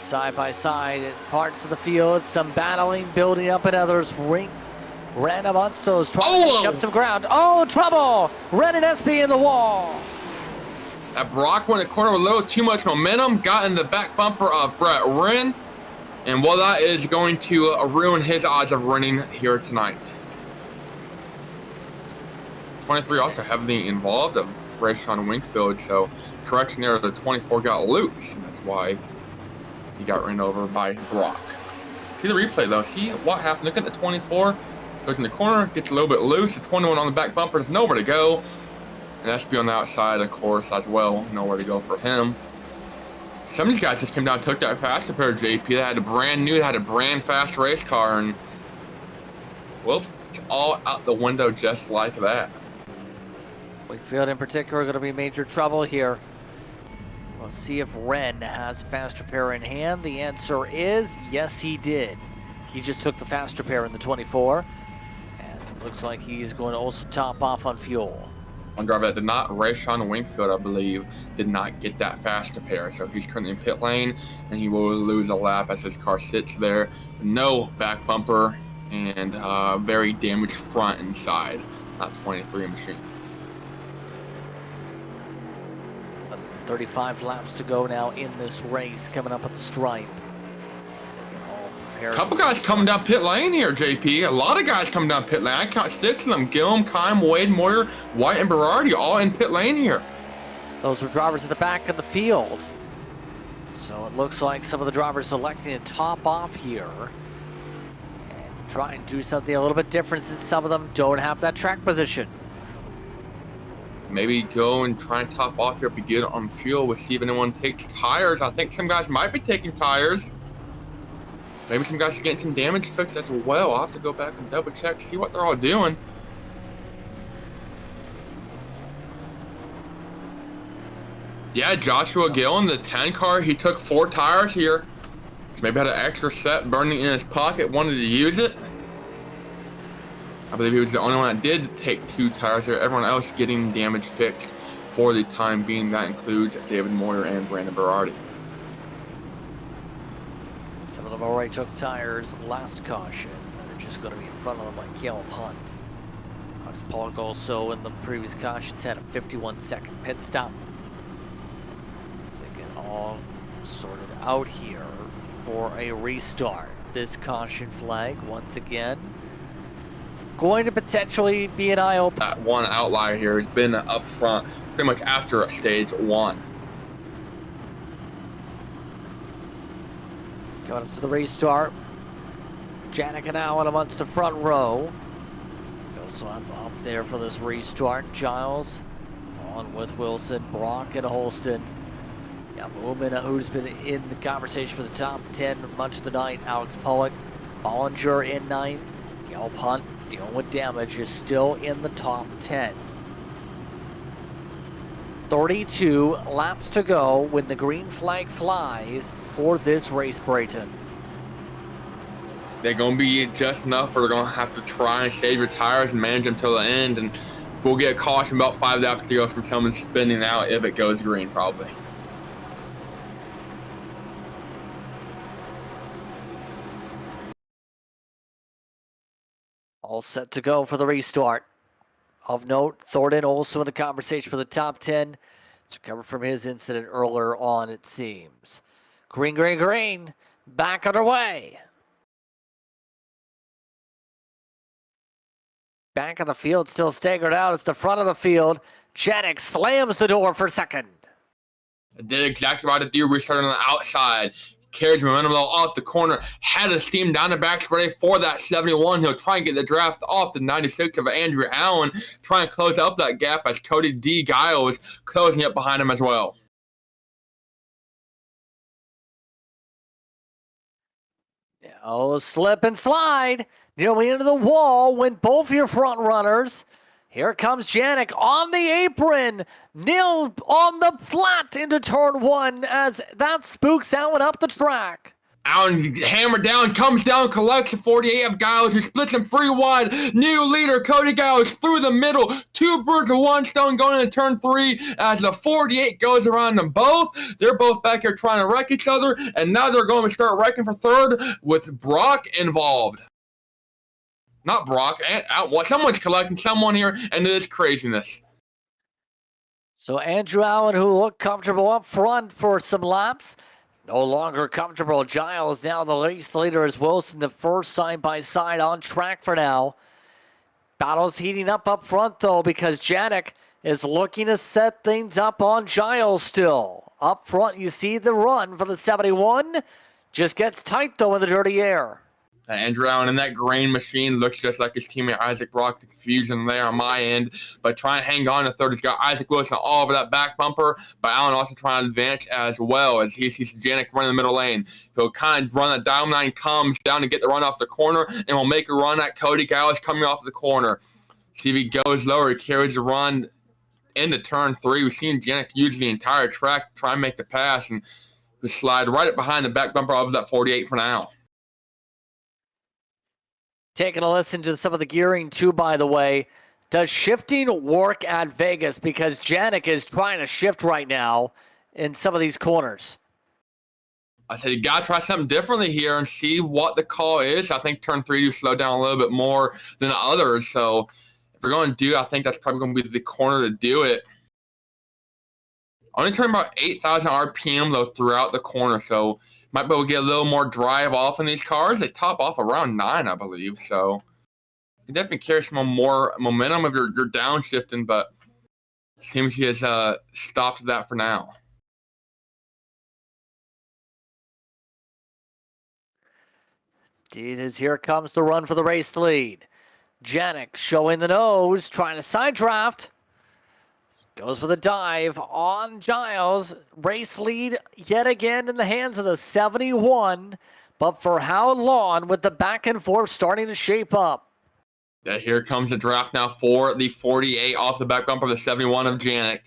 Side by side in parts of the field, some battling building up in others. Ran amongst those, trying to pick up some ground. Oh, trouble! Ren and SP in the wall. That Brock went in the corner with a little too much momentum, got in the back bumper of Brett Wren, and well, that is going to ruin his odds of winning here tonight. 23 also heavily involved of Rayshon Winkfield, so correction there, the 24 got loose, and that's why he got ran over by Brock. See the replay though. See what happened. Look at the 24. Goes in the corner, gets a little bit loose. The 21 on the back bumper, there's nowhere to go. And SP on the outside, of course, as well. Nowhere to go for him. Some of these guys just came down and took that faster pair of JP. They had a brand fast race car, and well, it's all out the window just like that. Wakefield in particular going to be major trouble here. We'll see if Ren has fast repair in hand. The answer is yes, he did. He just took the fast repair in the 24. And it looks like he's going to also top off on fuel. One driver that did not, Rayshon Winkfield, I believe, did not get that fast repair. So he's currently in pit lane, and he will lose a lap as his car sits there. No back bumper and very damaged front and side. Not 23 machine. Less than 35 laps to go now in this race, coming up at the stripe. A couple guys coming down pit lane here, JP. A lot of guys coming down pit lane. I count 6 of them. Gillum, Kime, Wade, Moyer, White, and Berardi all in pit lane here. Those are drivers at the back of the field. So it looks like some of the drivers electing to top off here and try and do something a little bit different, since some of them don't have that track position. Maybe go and try and top off here if we get on fuel. We'll see if anyone takes tires. I think some guys might be taking tires. Maybe some guys are getting some damage fixed as well. I'll have to go back and double check, see what they're all doing. Yeah, Joshua Gill in the 10 car, he took 4 tires here. So maybe had an extra set burning in his pocket, wanted to use it. I believe he was the only one that did take 2 tires there. Everyone else getting damage fixed for the time being. That includes David Moyer and Brandon Berardi. Some of them already took tires last caution. They're just going to be in front of them like Caleb Hunt. Alex Pollock also in the previous cautions had a 51-second pit stop. They get all sorted out here for a restart. This caution flag, once again, going to potentially be an eye-opener. That one outlier here has been up front pretty much after stage 1. Going up to the restart. Janik and Allen amongst the front row. Also up there for this restart. Giles on with Wilson, Brock, and Holston. Bowman, who's been in the conversation for the top 10 much of the night. Alex Pollock, Bollinger in 9th. Caleb Hunt, dealing with damage, is still in the top 10. 32 laps to go when the green flag flies for this race, Brayton. they're going to be just enough, or they're going to have to try and save your tires and manage them till the end. And we'll get a caution about 5 laps to go from someone spinning out if it goes green, probably. All set to go for the restart. Of note, Thornton also in the conversation for the top 10. It's recovered from his incident earlier on, it seems. Green, green, green. Back underway. Back of the field, still staggered out. It's the front of the field. Janik slams the door for second. Did exactly what to do. Restarted on the outside. Carries momentum off the corner. Had a steam down the back ready for that 71. He'll try and get the draft off the 96 of Andrew Allen. Try and close up that gap as Cody D. Giles closing up behind him as well. Oh, slip and slide. Nearly into the wall when both your front runners. Here comes Janik on the apron. Nil on the flat into turn 1 as that spooks Allen up the track. Allen hammered down, comes down, collects the 48 of Giles, who splits him 3 wide. New leader, Cody Giles, through the middle. 2 birds with 1 stone going into turn 3 as the 48 goes around them both. They're both back here trying to wreck each other, and now they're going to start wrecking for third with Brock involved. Not Brock, someone's collecting someone here, and it is craziness. So Andrew Allen, who looked comfortable up front for some laps, no longer comfortable. Giles now the race leader as Wilson, the first side-by-side on track for now. Battle's heating up front, though, because Janik is looking to set things up on Giles still. Up front, you see the run for the 71. Just gets tight, though, in the dirty air. Andrew Allen in that grain machine looks just like his teammate Isaac Brock. The confusion there on my end, but trying to hang on to third. He's got Isaac Wilson all over that back bumper, but Allen also trying to advance as well as he sees Janik running the middle lane. He'll kind of run that diamond line, comes down to get the run off the corner, and will make a run at Cody Giles coming off the corner. See if he goes lower, he carries the run into turn 3. We've seen Janik use the entire track to try and make the pass, and just slide right up behind the back bumper of that 48 for now. Taking a listen to some of the gearing too, by the way. Does shifting work at Vegas? Because Janik is trying to shift right now in some of these corners. I said you got to try something differently here and see what the call is. I think turn 3 do slow down a little bit more than others. So if we're going to do, I think that's probably going to be the corner to do it. Only turning about 8,000 RPM, though, throughout the corner. So might be able to get a little more drive off in these cars. They top off around 9, I believe. So you definitely carry some more momentum if you're downshifting, but it seems he has stopped that for now. Indeed, as here comes the run for the race lead. Janik showing the nose, trying to side draft. Goes for the dive on Giles. Race lead yet again in the hands of the 71. But for how long with the back and forth starting to shape up? Yeah, here comes the draft now for the 48 off the back bumper of the 71 of Janik.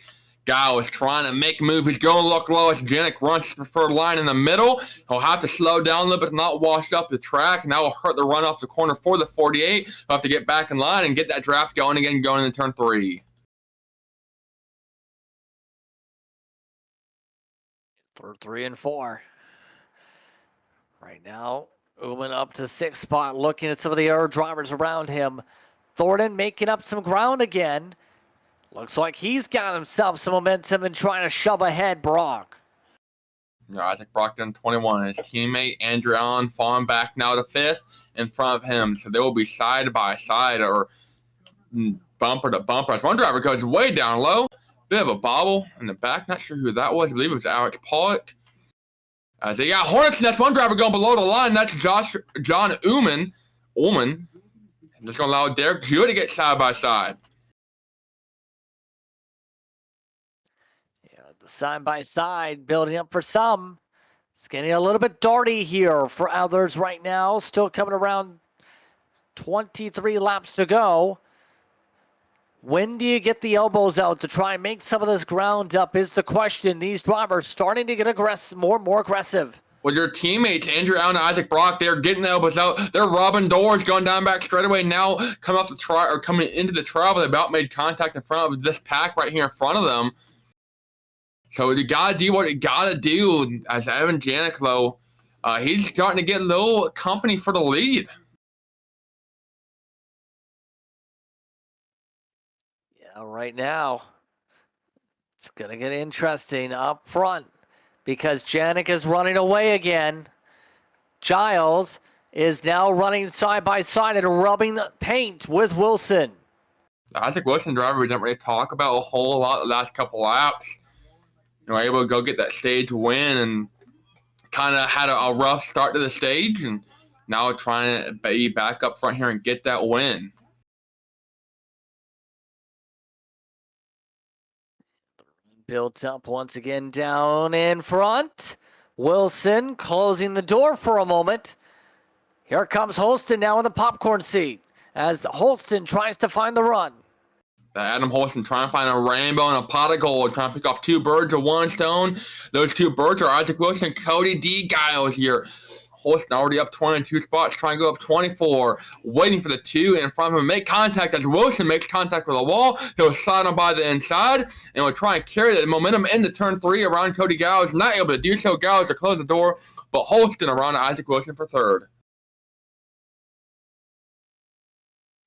Giles trying to make a move. He's going to look low as Janik runs his preferred line in the middle. He'll have to slow down a little bit, not wash up the track, and that will hurt the run off the corner for the 48. He'll have to get back in line and get that draft going again, going into turn 3. Third 3 and 4. Right now, Uman up to 6th spot, looking at some of the other drivers around him. Thornton making up some ground again. Looks like he's got himself some momentum and trying to shove ahead Brock. Yeah, Isaac Brock done 21. His teammate Andrew Allen falling back now to 5th in front of him. So they will be side by side or bumper to bumper. As one driver goes way down low. Bit of a bobble in the back. Not sure who that was. I believe it was Alex Pollock. As they got Hornets, and that's one driver going below the line. That's John Ullman. Just going to allow Derek Jewett to get side by side. Yeah, the side by side building up for some. It's getting a little bit darty here for others right now. Still coming around 23 laps to go. When do you get the elbows out to try and make some of this ground up is the question. These drivers starting to get more aggressive. with your teammates, Andrew Allen and Isaac Brock. They're getting elbows out. They're robbing doors, going down back straightaway. Now coming off the try or coming into the trial, they about made contact in front of this pack right here in front of them. So you gotta do what you gotta do. As Evan Janiclo, he's starting to get a little company for the lead. Yeah, right now it's gonna get interesting up front because Janik is running away again. Giles is now running side by side and rubbing the paint with Wilson. The Isaac Wilson driver we didn't really talk about a whole lot the last couple laps. Able to go get that stage win and kind of had a rough start to the stage, and now trying to be back up front here and get that win. Built up once again down in front. Wilson closing the door for a moment. Here comes Holston now in the popcorn seat as Holston tries to find the run. Adam Holston trying to find a rainbow and a pot of gold, trying to pick off two birds with one stone. Those two birds are Isaac Wilson and Cody D. Giles here. Holston already up 22 spots, trying to go up 24, waiting for the two in front of him to make contact. As Wilson makes contact with the wall, he'll slide on by the inside and will try and carry the momentum into turn 3 around Cody Giles. Not able to do so. Giles to close the door, but Holston around Isaac Wilson for third.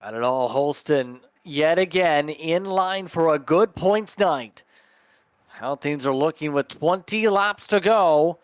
I don't know, Holston yet again in line for a good points night. How things are looking with 20 laps to go.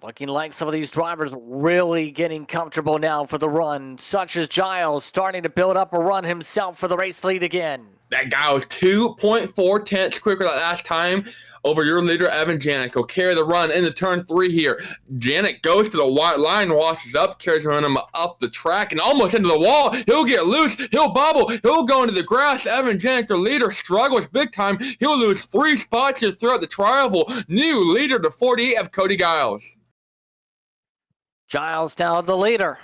Looking like some of these drivers really getting comfortable now for the run, such as Giles starting to build up a run himself for the race lead again. That guy was 2.4 tenths quicker that last time over your leader, Evan Janik. He'll carry the run into turn 3 here. Janik goes to the white line, washes up, carries momentum up the track, and almost into the wall. He'll get loose. He'll bobble. He'll go into the grass. Evan Janik, the leader, struggles big time. He'll lose 3 spots here throughout the trial. New leader to 48 of Cody Giles. Giles now the leader.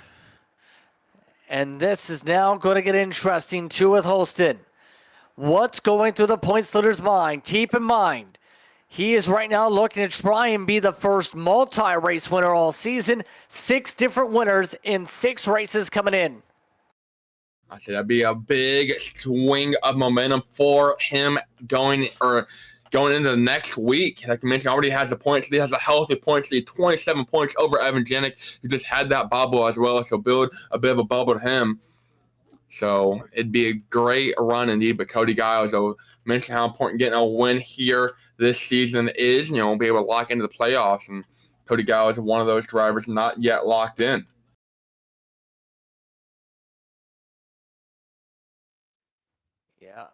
And this is now going to get interesting too with Holston. What's going through the points leader's mind? Keep in mind, he is right now looking to try and be the first multi-race winner all season. 6 different winners in 6 races coming in. I say that'd be a big swing of momentum for him going into the next week. Like I mentioned, already has the points. He has a healthy points lead, 27 points over Evan Janik, who just had that bubble as well. So build a bit of a bubble to him. So it'd be a great run indeed. But Cody Giles, I mentioned how important getting a win here this season is. Be able to lock into the playoffs. And Cody Giles is one of those drivers not yet locked in. Yeah.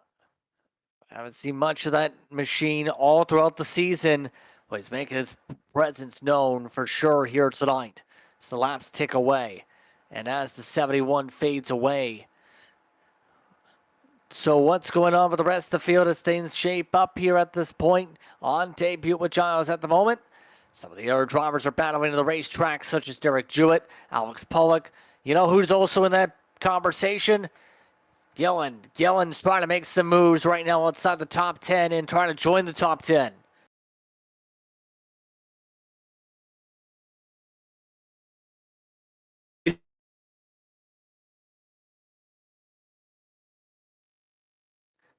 I haven't seen much of that machine all throughout the season, but he's making his presence known for sure here tonight. As the laps tick away, and as the 71 fades away. So what's going on with the rest of the field as things shape up here at this point on debut with Giles at the moment? Some of the other drivers are battling to the racetrack, such as Derek Jewett, Alex Pollock. You know who's also in that conversation? Gillen's trying to make some moves right now outside the top 10 and trying to join the top 10.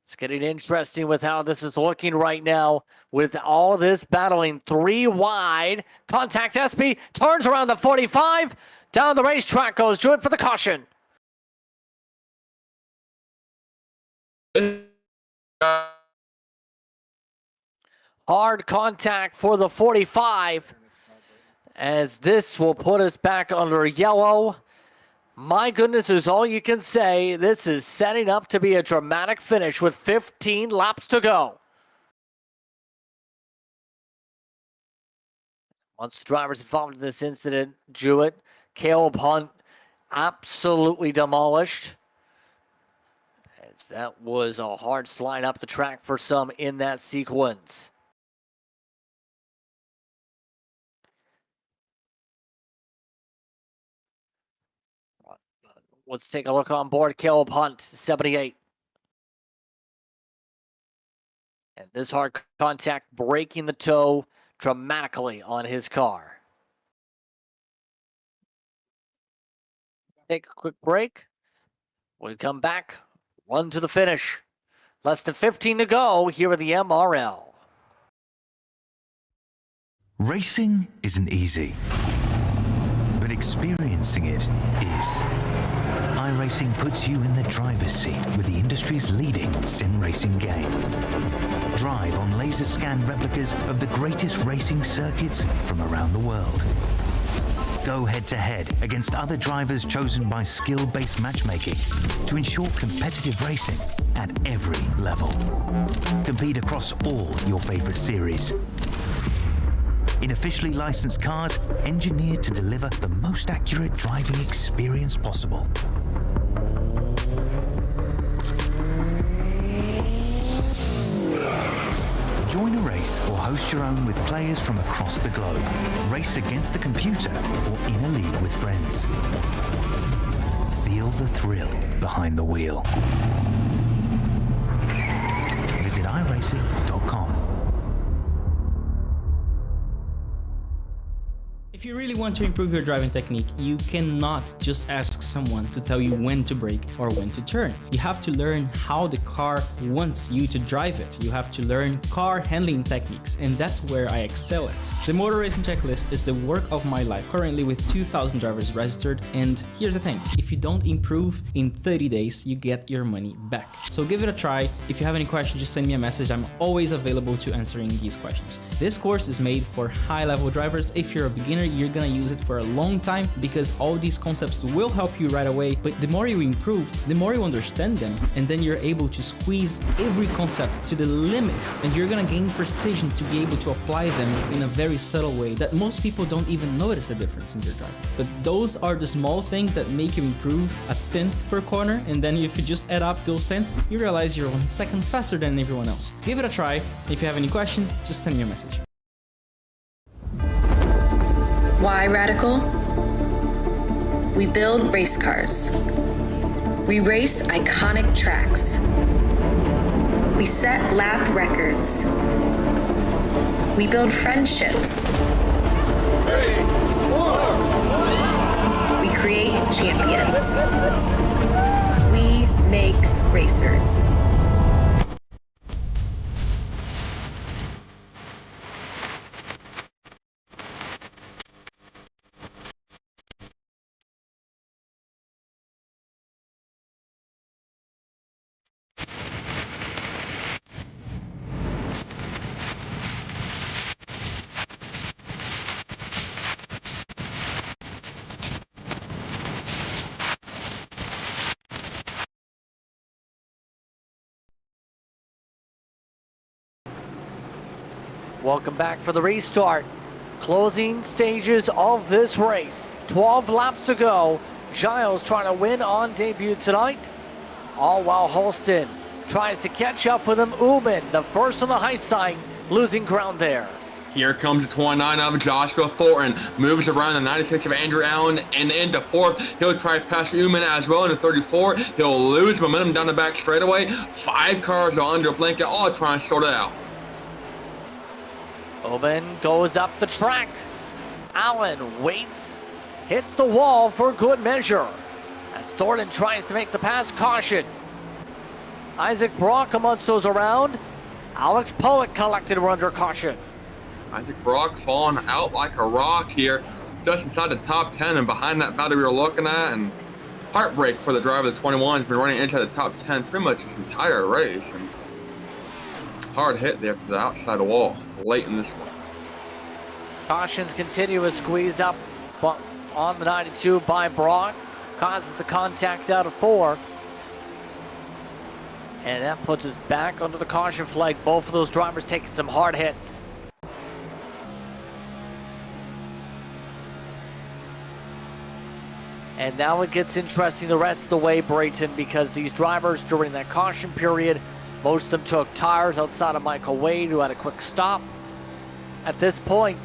It's getting interesting with how this is looking right now with all this battling 3 wide. Contact SP, turns around the 45. Down the racetrack goes Jewett for the caution. Hard contact for the 45 as this will put us back under yellow. My goodness is all you can say. This is setting up to be a dramatic finish with 15 laps to go. Once drivers involved in this incident, Jewett, Caleb Hunt, absolutely demolished. As that was a hard slide up the track for some in that sequence. Let's take a look on board. Caleb Hunt, 78. And this hard contact breaking the toe, dramatically on his car. Take a quick break. When we come back, run to the finish. Less than 15 to go here at the MRL. Racing isn't easy, but experiencing it is. iRacing puts you in the driver's seat with the industry's leading sim racing game. Drive on laser scan replicas of the greatest racing circuits from around the world. Go head-to-head against other drivers chosen by skill-based matchmaking to ensure competitive racing at every level. Compete across all your favorite series. In officially licensed cars, engineered to deliver the most accurate driving experience possible. Join a race or host your own with players from across the globe. Race against the computer or in a league with friends. Feel the thrill behind the wheel. Visit iRacing.com. If you really want to improve your driving technique, you cannot just ask someone to tell you when to brake or when to turn. You have to learn how the car wants you to drive it. You have to learn car handling techniques, and that's where I excel at. The Motor Racing Checklist is the work of my life, currently with 2,000 drivers registered, and here's the thing, if you don't improve in 30 days, you get your money back. So give it a try. If you have any questions, just send me a message. I'm always available to answering these questions. This course is made for high-level drivers. If you're a beginner, you're gonna use it for a long time because all these concepts will help you right away, but the more you improve, the more you understand them, and then you're able to squeeze every concept to the limit, and you're gonna gain precision to be able to apply them in a very subtle way that most people don't even notice a difference in your driving. But those are the small things that make you improve a tenth per corner, and then if you just add up those tenths, you realize you're 1 second faster than everyone else. Give it a try. If you have any question, just send me a message. Why radical? We build race cars. We race iconic tracks. We set lap records. We build friendships. 3, 4. We create champions. We make racers. Welcome back for the restart. Closing stages of this race. 12 laps to go. Giles trying to win on debut tonight. All while Holston tries to catch up with him. Uman, the first on the high side, losing ground there. Here comes the 29 of Joshua Thornton, moves around the 96 of Andrew Allen and into fourth. He'll try to pass Uman as well into 34. He'll lose momentum down the back straightaway. 5 cars are under a blanket, all trying to sort it out. Uman goes up the track. Allen waits, hits the wall for good measure. As Thornton tries to make the pass, caution. Isaac Brock amongst those around. Alex Poet collected under caution. Isaac Brock falling out like a rock here, just inside the top 10 and behind that battle we were looking at, and heartbreak for the driver of the 21. He's been running inside the top 10 pretty much this entire race, and hard hit there to the outside wall late in this one. Cautions continue a squeeze up on the 92 by Brock. Causes the contact out of 4. And that puts us back under the caution flag. Both of those drivers taking some hard hits. And now it gets interesting the rest of the way, Brayton, because these drivers during that caution period, most of them took tires outside of Michael Wade, who had a quick stop. At this point,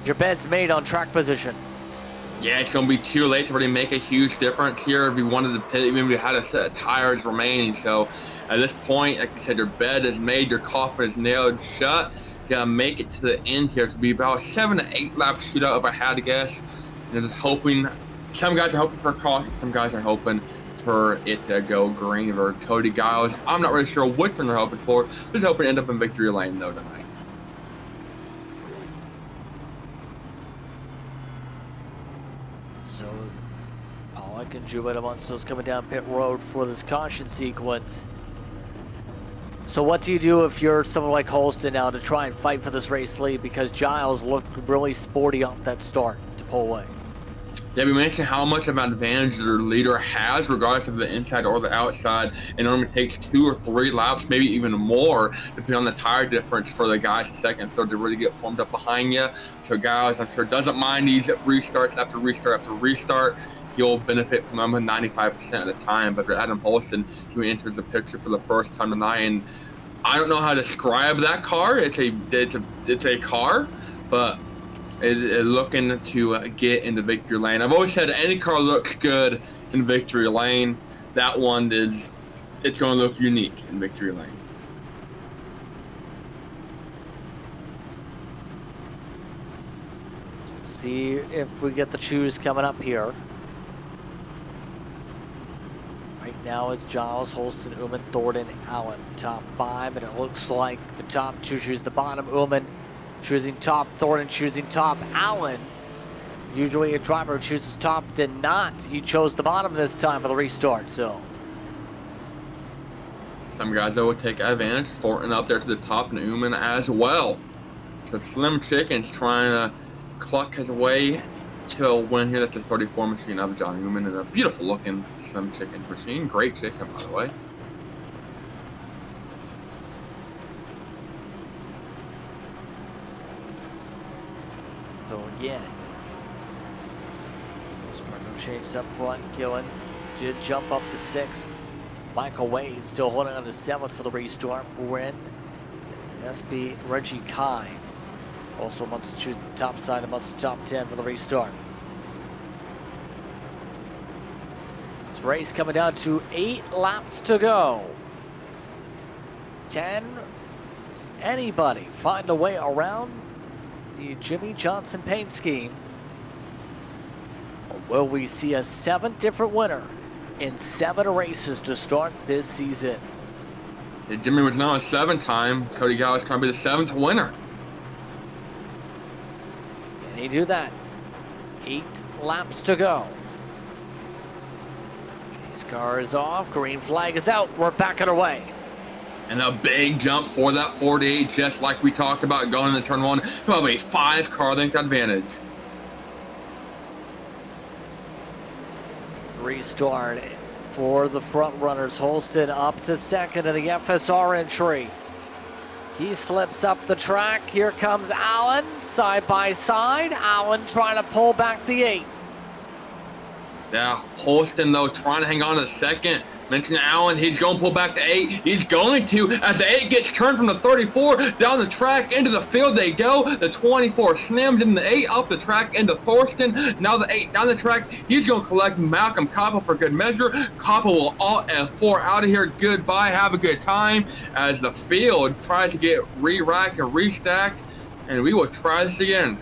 your bed's made on track position. Yeah, it's going to be too late to really make a huge difference here if you wanted to pit, even if you had a set of tires remaining. So at this point, like you said, your bed is made, your coffin is nailed shut. He's got to make it to the end here. It's be about a 7 to 8 lap shootout, if I had to guess. And just hoping, some guys are hoping for a caution, some guys are hoping for it to go green or Cody Giles. I'm not really sure which one they're hoping for. Just hoping to end up in victory lane though tonight. So Pollock and Juventus coming down pit road for this caution sequence. So what do you do if you're someone like Holston now to try and fight for this race lead, because Giles looked really sporty off that start to pull away? Yeah, we mentioned how much of an advantage their leader has, regardless of the inside or the outside. It normally takes 2 or 3 laps, maybe even more, depending on the tire difference for the guys in second and third to really get formed up behind you. So Giles, I'm sure, doesn't mind these restarts after restart after restart. He'll benefit from them 95% of the time. But for Adam Holston, who enters the picture for the first time tonight, and I don't know how to describe that car. It's a car, but it's looking to get into victory lane. I've always said any car looks good in victory lane. That one it's going to look unique in victory lane. See if we get the choose coming up here. Right now it's Giles, Holston, Ullman, Thornton, Allen. Top 5, and it looks like the top 2 choose the bottom. Ullman choosing top, Thornton choosing top, Allen. Usually a driver chooses top, did not. He chose the bottom this time for the restart, so. Some guys though will take advantage, Thornton up there to the top and Ullman as well. So Slim Chicken's trying to cluck his way to a win here. That's a 34 machine of John Ullman, and a beautiful looking Slim Chicken's machine. Great chicken, by the way. So again, Spargo changed up front. Gillen did jump up to 6th. Michael Wade still holding on to 7th for the restart. Bryn, SB, Reggie Kai also wants to choose the top side, amongst the top 10 for the restart. This race coming down to 8 laps to go. Can anybody find a way around the Jimmy Johnson paint scheme? Or will we see a 7th different winner in 7 races to start this season? Jimmy was now a 7th time. Cody Giles trying to be the 7th winner. Can he do that? 8 laps to go. His car is off. Green flag is out. We're back on our way. And a big jump for that 48, just like we talked about going into turn 1. Probably a 5 car length advantage. Restart for the front runners. Holston up to 2nd in the FSR entry. He slips up the track. Here comes Allen, side by side. Allen trying to pull back the 8. Yeah, Holston though trying to hang on to 2nd. Mention Allen, he's going to pull back the 8. He's going to, as the 8 gets turned from the 34 down the track into the field they go. The 24 snims in the 8 up the track into Thorsten. Now the 8 down the track. He's going to collect Malcolm Koppel for good measure. Koppel will alt F4 out of here. Goodbye. Have a good time as the field tries to get re-racked and restacked. And we will try this again.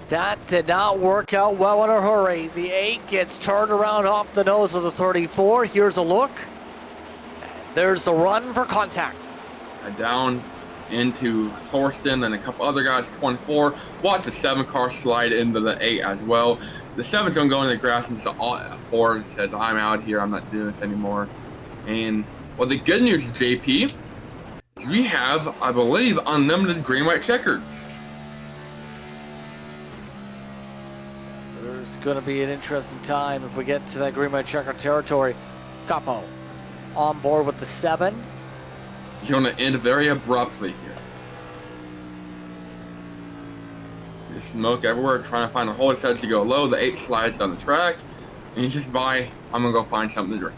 That did not work out well in a hurry. The 8 gets turned around off the nose of the 34. Here's a look. There's the run for contact. Down into Thorsten and a couple other guys, 24. Watch the 7 car slide into the 8 as well. The 7's going to go in the grass, and so Alt4 says, I'm out here. I'm not doing this anymore. And, well, the good news, JP, is we have, I believe, unlimited green-white checkers. It's going to be an interesting time if we get to that green-white checker territory. Capo on board with the 7. He's going to end very abruptly here. There's smoke everywhere, trying to find a hole. It says to go low. The 8 slides down the track. And he's just by, I'm going to go find something to drink.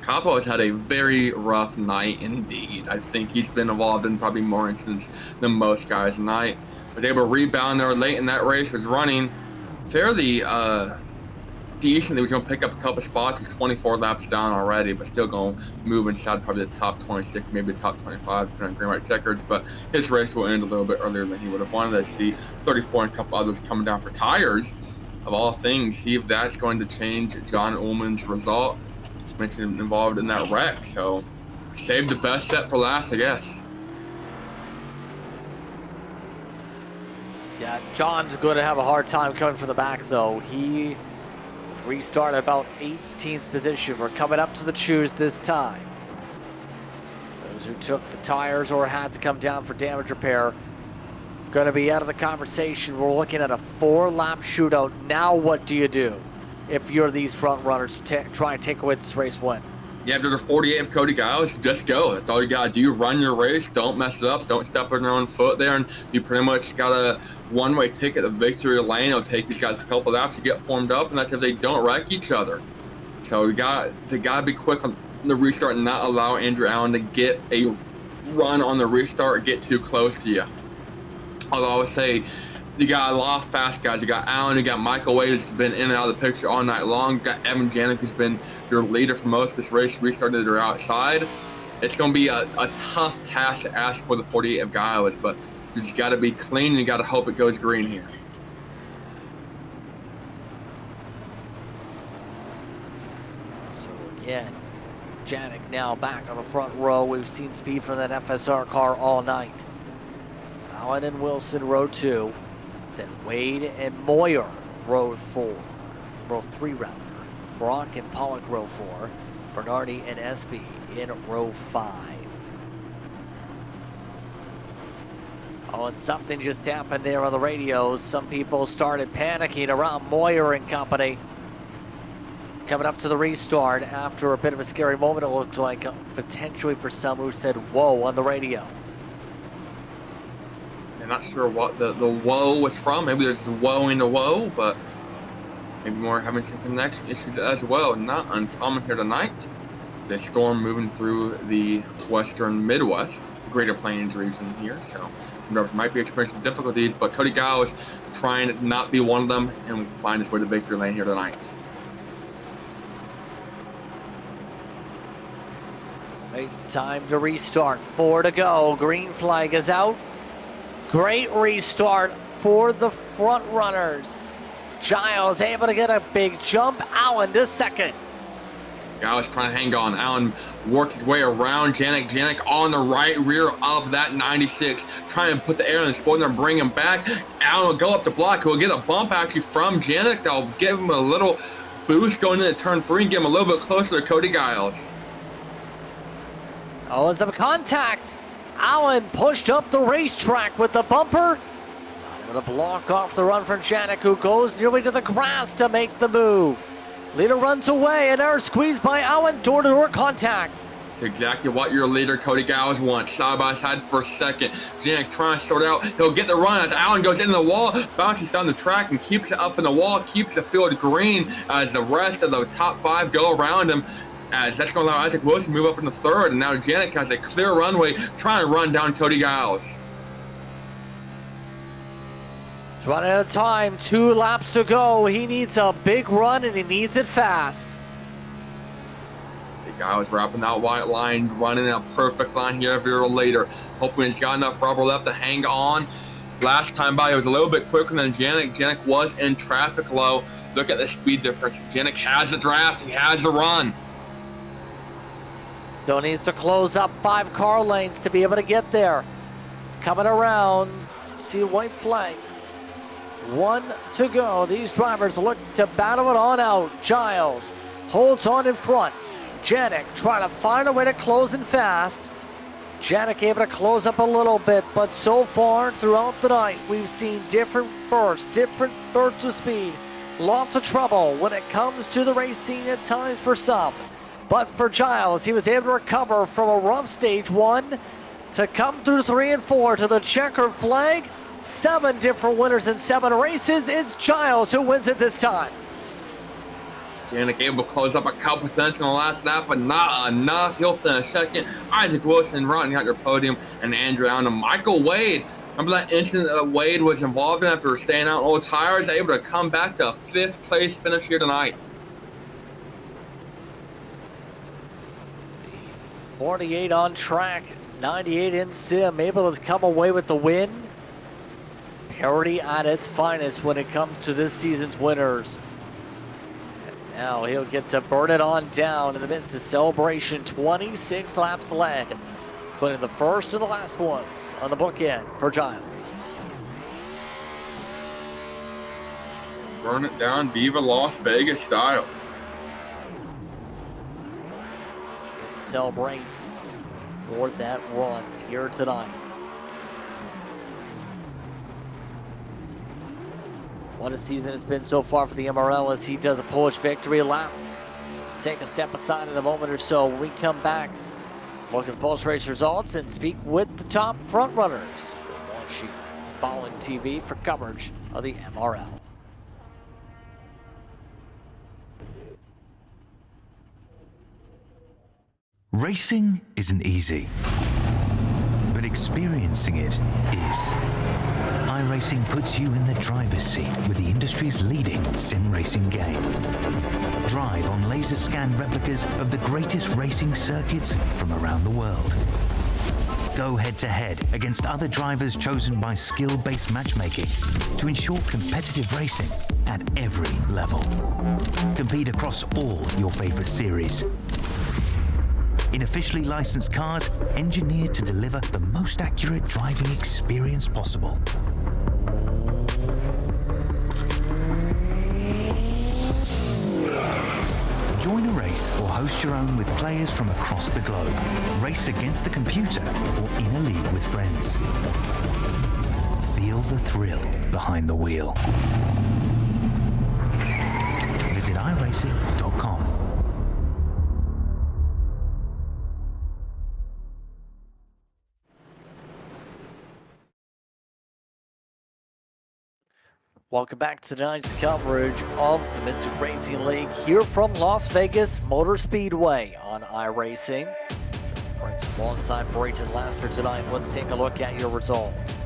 Capo has had a very rough night indeed. I think he's been involved in probably more incidents than most guys tonight. Was able to rebound there late in that race, was running fairly decent. He was going to pick up a couple spots. He's 24 laps down already, but still going to move inside probably the top 26, maybe the top 25, depending on green white checkers. But his race will end a little bit earlier than he would have wanted. I see 34 and a couple others coming down for tires. Of all things, see if that's going to change John Ullman's result. Just mentioned involved in that wreck, so save the best set for last, I guess. Yeah, John's going to have a hard time coming from the back, though. He restarted about 18th position. We're coming up to the choose this time. Those who took the tires or had to come down for damage repair going to be out of the conversation. We're looking at a 4-lap shootout. Now what do you do if you're these front runners to try and take away this race win? Yeah, after the 48 of Cody Giles, just go. That's all you got to do. Run your race. Don't mess it up. Don't step on your own foot there. And you pretty much got a one-way ticket. The victory lane will take these guys a couple laps to get formed up, and that's if they don't wreck each other. So they got to be quick on the restart and not allow Andrew Allen to get a run on the restart or get too close to you. Although I would say you got a lot of fast guys. You got Allen, you got Michael Wade, who's been in and out of the picture all night long. You got Evan Janik, who's been your leader for most of this race, restarted her outside. It's going to be a tough task to ask for the 48 of Giles, but you just got to be clean and you got to hope it goes green here. So again, Janik now back on the front row. We've seen speed from that FSR car all night. Allen and Wilson, row 2. Then Wade and Moyer, row 4. Row 3, rather. Brock and Pollock, row 4. Bernardi and Espy in row 5. Oh, and something just happened there on the radios. Some people started panicking around Moyer and company. Coming up to the restart after a bit of a scary moment, it looked like, potentially for some who said, whoa, on the radio. Not sure what the whoa was from. Maybe there's whoa into whoa, but maybe more having some connection issues as well. Not uncommon here tonight. The storm moving through the western Midwest, Greater Plains region here. So drivers might be experiencing difficulties, but Cody Giles trying to not be one of them and find his way to victory lane here tonight. Right, time to restart. 4 to go. Green flag is out. Great restart for the front runners. Giles able to get a big jump. Allen to second. Giles trying to hang on. Allen works his way around Janik. Janik on the right rear of that 96, trying to put the air in the spoiler and bring him back. Allen will go up the block. He'll get a bump actually from Janik. That'll give him a little boost going into turn 3 and get him a little bit closer to Cody Giles. Oh, it's a contact. Allen pushed up the racetrack with the bumper. Able to block off the run from Janik, who goes nearly to the grass to make the move. Leader runs away, and they're squeezed by Allen. Door-to-door contact. It's exactly what your leader, Cody Giles, wants. Side by side for a second. Janik trying to sort it out. He'll get the run as Allen goes into the wall, bounces down the track, and keeps it up in the wall, keeps the field green as the rest of the top 5 go around him. As that's going to allow Isaac Wilson to move up into 3rd, and now Janik has a clear runway trying to run down Cody Giles. It's running out of time. 2 laps to go. He needs a big run, and he needs it fast. The Giles wrapping that white line, running a perfect line here a little later, hoping he's got enough rubber left to hang on. Last time by, it was a little bit quicker than Janik. Janik was in traffic low. Look at the speed difference. Janik has the draft. He has the run. Still needs to close up 5 car lanes to be able to get there. Coming around, see a white flag. 1 to go. These drivers look to battle it on out. Giles holds on in front. Janik trying to find a way to close in fast. Janik able to close up a little bit, but so far throughout the night, we've seen different bursts of speed. Lots of trouble when it comes to the racing at times for some. But for Giles, he was able to recover from a rough stage 1 to come through 3 and 4 to the checkered flag. 7 different winners in 7 races. It's Giles who wins it this time. Janik able to close up a couple tenths in the last lap, but not enough. He'll finish 2nd. Isaac Wilson rounding out your podium, and Andrew Allen and Michael Wade. Remember that incident that Wade was involved in after staying out on old tires? Able to come back to a 5th place finish here tonight. 48 on track, 98 in sim, able to come away with the win. Parity at its finest when it comes to this season's winners. And now he'll get to burn it on down in the midst of celebration. 26 laps led, including the first and the last ones on the bookend for Giles. Burn it down, Viva Las Vegas style. Celebrate for that run here tonight. What a season it's been so far for the MRL as he does a Polish victory lap. Take a step aside in a moment or so. When we come back, look at the Pulse race results and speak with the top front runners. You're watching Ballin TV for coverage of the MRL. Racing isn't easy, but experiencing it is. iRacing puts you in the driver's seat with the industry's leading sim racing game. Drive on laser scan replicas of the greatest racing circuits from around the world. Go head-to-head against other drivers chosen by skill-based matchmaking to ensure competitive racing at every level. Compete across all your favorite series. In officially licensed cars, engineered to deliver the most accurate driving experience possible. Join a race or host your own with players from across the globe. Race against the computer or in a league with friends. Feel the thrill behind the wheel. Visit iRacing.com. Welcome back to tonight's coverage of the Mystic Racing League here from Las Vegas Motor Speedway on iRacing. Just Prince alongside Brayton Laster tonight. Let's take a look at your results.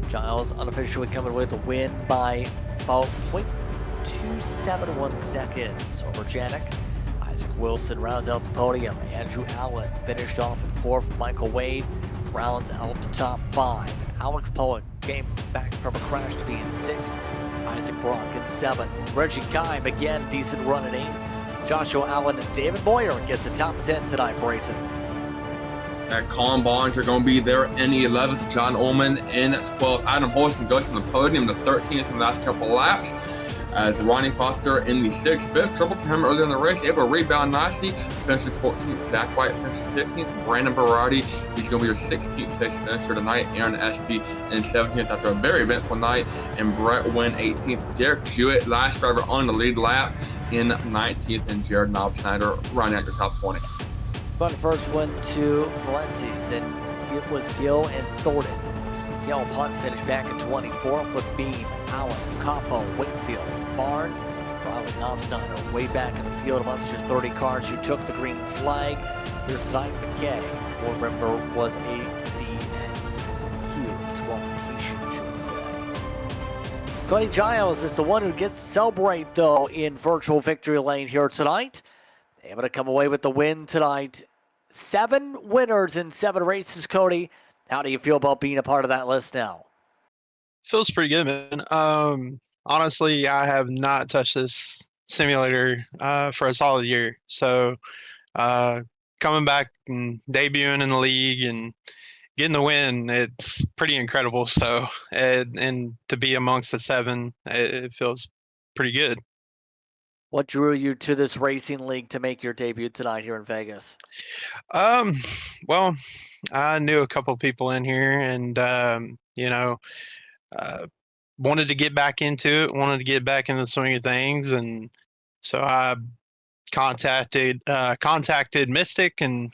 Giles unofficially coming with a win by about 0.271 seconds over Janik. Isaac Wilson rounds out the podium. Andrew Allen finished off in fourth. Michael Wade rounds out the top five. Alex Poet came back from a crash to be in sixth. Isaac Brock in seventh. Reggie Kime again, decent run at eighth. Joshua Allen and David Boyer gets the top 10 tonight, Brayton. At Colin Barnes are going to be there in the 11th. John Ullman in 12th. Adam Holston goes from the podium to 13th in the last couple of laps. As Ronnie Foster in the 6th. Bit of trouble for him earlier in the race, able to rebound nicely. Finishes 14th. Zach White finishes 15th. Brandon Berardi, he's going to be your 16th place finisher tonight. Aaron Espy in 17th after a very eventful night. And Brett Wynn 18th. Derek Jewett, last driver on the lead lap, in 19th. And Jared Knobschneider running out your top 20. But first one to Valenti, then it was Gill and Thornton. Gill Punt finished back in 24th with Beam, Allen, Capo, Wakefield, Barnes, Riley Knobsteiner way back in the field amongst your 30 cars who took the green flag. Here tonight, McKay, we'll remember, was a DNQ disqualification, should say. Cody Giles is the one who gets to celebrate, though, in virtual victory lane here tonight. Able to come away with the win tonight. 7 winners in 7 races, Cody. How do you feel about being a part of that list now? Feels pretty good, man. Honestly, I have not touched this simulator for a solid year. So coming back and debuting in the league and getting the win, it's pretty incredible. So and to be amongst the 7, it feels pretty good. What drew you to this racing league to make your debut tonight here in Vegas? Well, I knew a couple of people in here and, wanted to get back into it, wanted to get back in the swing of things. And so I contacted Mystic and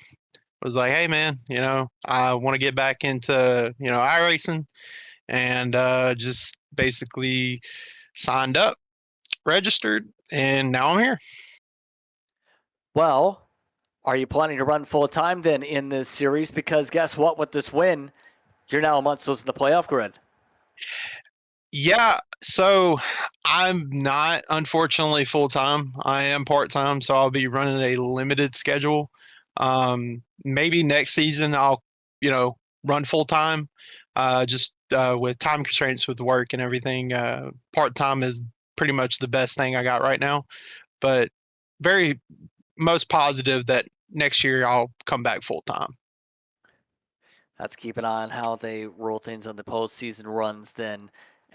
was like, hey, man, I want to get back into, iRacing, and just basically signed up, registered, and now I'm here. Well, are you planning to run full time then in this series? Because guess what? With this win, you're now amongst those in the playoff grid. Yeah, so I'm not, unfortunately, full time. I am part time, so I'll be running a limited schedule. Maybe next season I'll, run full time. Just with time constraints with work and everything, part time is pretty much the best thing I got right now. But very most positive that next year I'll come back full time. Let's keep an eye on how they roll things on the postseason runs. Then,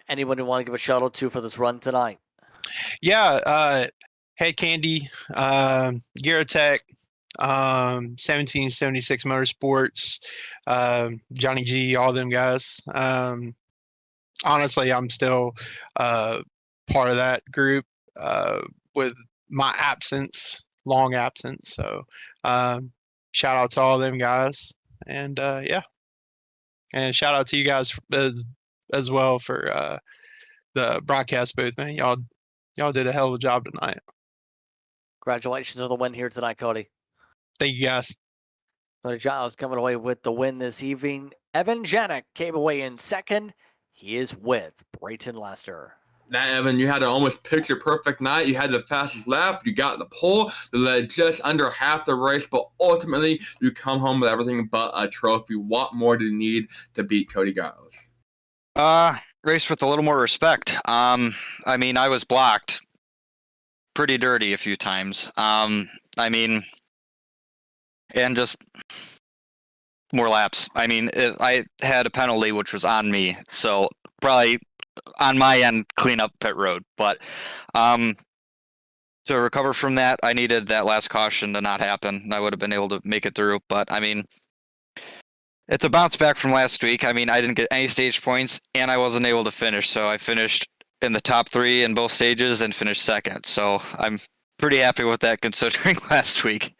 anyone you want to give a shout out to for this run tonight? Yeah. Hey, Candy, Geartech, 1776 Motorsports, Johnny G, all them guys. Honestly, I'm still part of that group with my long absence. So shout out to all them guys. And yeah. And shout out to you guys as well for the broadcast booth, man. Y'all did a hell of a job tonight. Congratulations on the win here tonight, Cody. Thank you, guys. Cody Giles coming away with the win this evening. Evan Janik came away in second. He is with Brayton Lester. That, Evan, you had an almost picture-perfect night. You had the fastest lap. You got the pole. You led just under half the race, but ultimately you come home with everything but a trophy. What more do you need to beat Cody Giles? Race with a little more respect. I mean, I was blocked pretty dirty a few times. And just more laps. I mean, I had a penalty which was on me, so probably on my end clean up pit road. But to recover from that, I needed that last caution to not happen. I would have been able to make it through. But I mean, it's a bounce back from last week. I mean, I didn't get any stage points, and I wasn't able to finish. So I finished in the top 3 in both stages and finished second. So I'm pretty happy with that considering last week.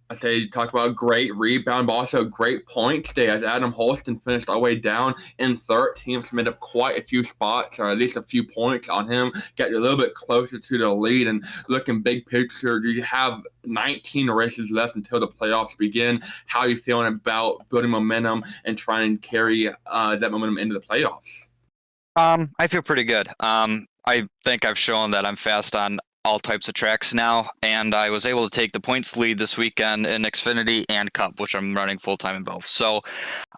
I say you talked about a great rebound, but also a great points day as Adam Holston finished all the way down in 13th, made up quite a few spots, or at least a few points on him, get you a little bit closer to the lead. And looking big picture, you have 19 races left until the playoffs begin. How are you feeling about building momentum and trying to carry that momentum into the playoffs? I feel pretty good. I think I've shown that I'm fast on all types of tracks now, and I was able to take the points lead this weekend in Xfinity and Cup, which I'm running full-time in both. So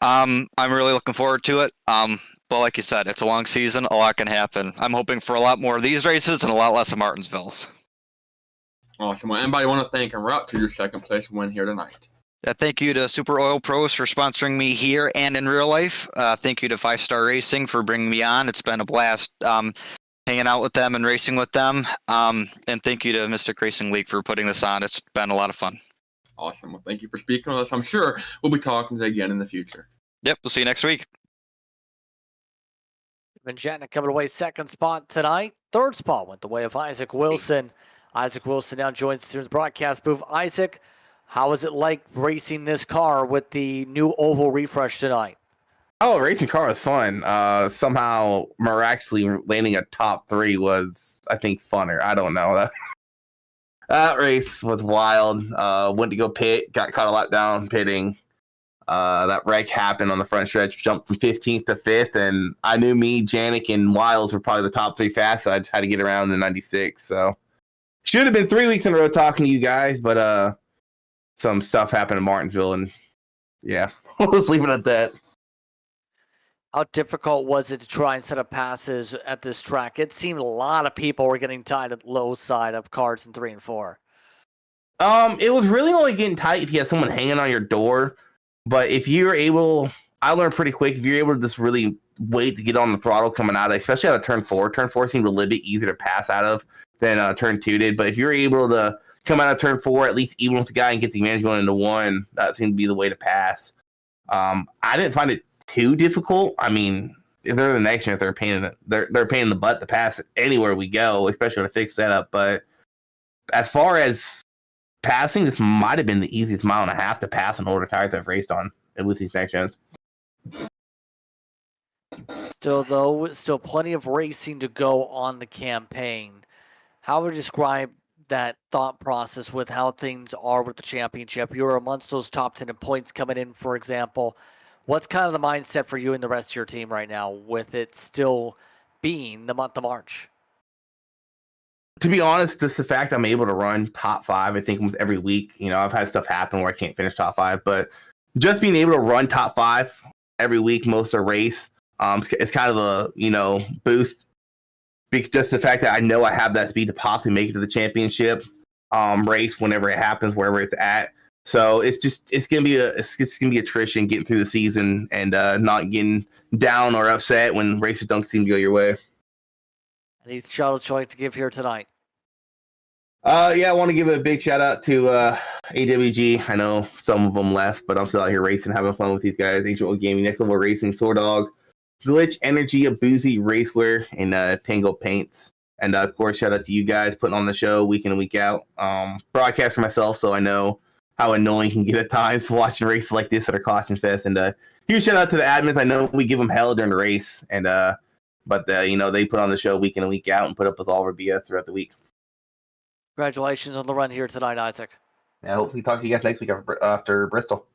I'm really looking forward to it. But like you said, it's a long season. A lot can happen. I'm hoping for a lot more of these races and a lot less of Martinsville. Awesome. Well, anybody want to thank and route to your second place win here tonight? Yeah, thank you to Super Oil Pros for sponsoring me here and in real life. Thank you to 5 Star Racing for bringing me on. It's been a blast hanging out with them and racing with them. And thank you to Mystic Racing League for putting this on. It's been a lot of fun. Awesome. Well, thank you for speaking with us. I'm sure we'll be talking to you again in the future. Yep, we'll see you next week. Janik coming away second spot tonight. Third spot went the way of Isaac Wilson. Isaac Wilson now joins us here in the broadcast booth. Isaac, how was it like racing this car with the new oval refresh tonight? Oh, racing car was fun. Somehow, miraculously landing a top 3 was, I think, funner. I don't know. That race was wild. Went to go pit, got caught a lot down pitting. That wreck happened on the front stretch, jumped from 15th to 5th, and I knew me, Janik, and Wiles were probably the top 3 fast, so I just had to get around in 96. So, should have been 3 weeks in a row talking to you guys, but some stuff happened in Martinsville, and yeah, let's leave it at that. How difficult was it to try and set up passes at this track? It seemed a lot of people were getting tied at the low side of cars in 3 and 4. It was really only getting tight if you had someone hanging on your door. But if you're able, I learned pretty quick, if you're able to just really wait to get on the throttle coming out of, especially out of turn 4. Turn 4 seemed a little bit easier to pass out of than turn 2 did. But if you're able to come out of turn 4, at least even with the guy and get the advantage going into 1, that seemed to be the way to pass. I didn't find it too difficult. I mean, if they're the next year, they're a pain in the butt to pass anywhere we go, especially on a fixed setup. But as far as passing, this might have been the easiest mile and a half to pass in order tires I've raced on with these next gens. Still plenty of racing to go on the campaign. How would you describe that thought process with how things are with the championship? You're amongst those top 10 in points coming in, for example. What's kind of the mindset for you and the rest of your team right now with it still being the month of March? to be honest, just the fact I'm able to run top 5, I think almost every week. You know, I've had stuff happen where I can't finish top 5, but just being able to run top 5 every week, most of the race, it's kind of a, you know, boost. Just the fact that I know I have that speed to possibly make it to the championship race whenever it happens, wherever it's at. So it's gonna be attrition getting through the season and not getting down or upset when races don't seem to go your way. Any shout outs you'd like to give here tonight? Yeah, I want to give a big shout out to AWG. I know some of them left, but I'm still out here racing, having fun with these guys. Angel Gaming, Next Level Racing, Sword Dog, Glitch Energy, Abuzi Racewear, and Tango Paints. And of course, shout out to you guys putting on the show week in and week out. Broadcast for myself, so I know how annoying it can get at times watching races like this at our Caution Fest. And huge shout out to the admins. I know we give them hell during the race, and but you know, they put on the show week in and week out and put up with all of our BS throughout the week. Congratulations on the run here tonight, Isaac. Yeah, hopefully talk to you guys next week after Bristol.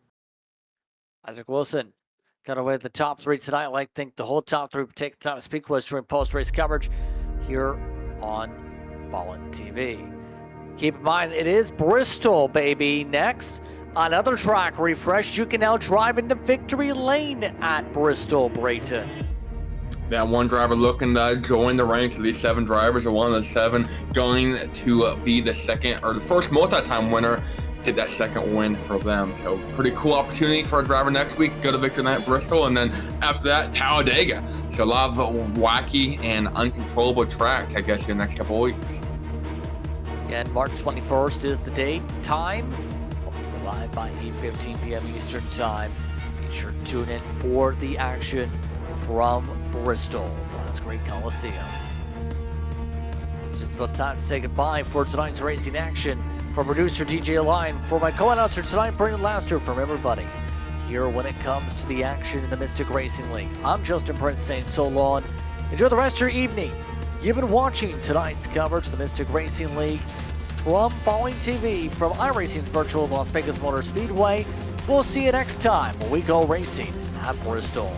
Isaac Wilson got away with the top 3 tonight. I'd like to thank the whole top 3 for taking the time to speak with us during post-race coverage here on Ballin TV. Keep in mind, it is Bristol, baby. Next, another track refresh. You can now drive into victory lane at Bristol Brayton. That one driver looking to join the ranks of these 7 drivers, or one of the 7 going to be the second or the first multi-time winner, get that second win for them. So pretty cool opportunity for a driver next week. Go to Victory Lane at Bristol, and then after that, Talladega. So a lot of wacky and uncontrollable tracks, I guess, in the next couple of weeks. Again, March 21st is the date, time. Live by 8:15 p.m. Eastern Time. Be sure to tune in for the action from Bristol. That's great Coliseum. It's just about time to say goodbye for tonight's racing action. For producer DJ Line, for my co-announcer tonight, Brendan Laster, from everybody here when it comes to the action in the Mystic Racing League. I'm Justin Prince saying so long. Enjoy the rest of your evening. You've been watching tonight's coverage of the Mystic Racing League from Ballin TV from iRacing's virtual Las Vegas Motor Speedway. We'll see you next time when we go racing at Bristol.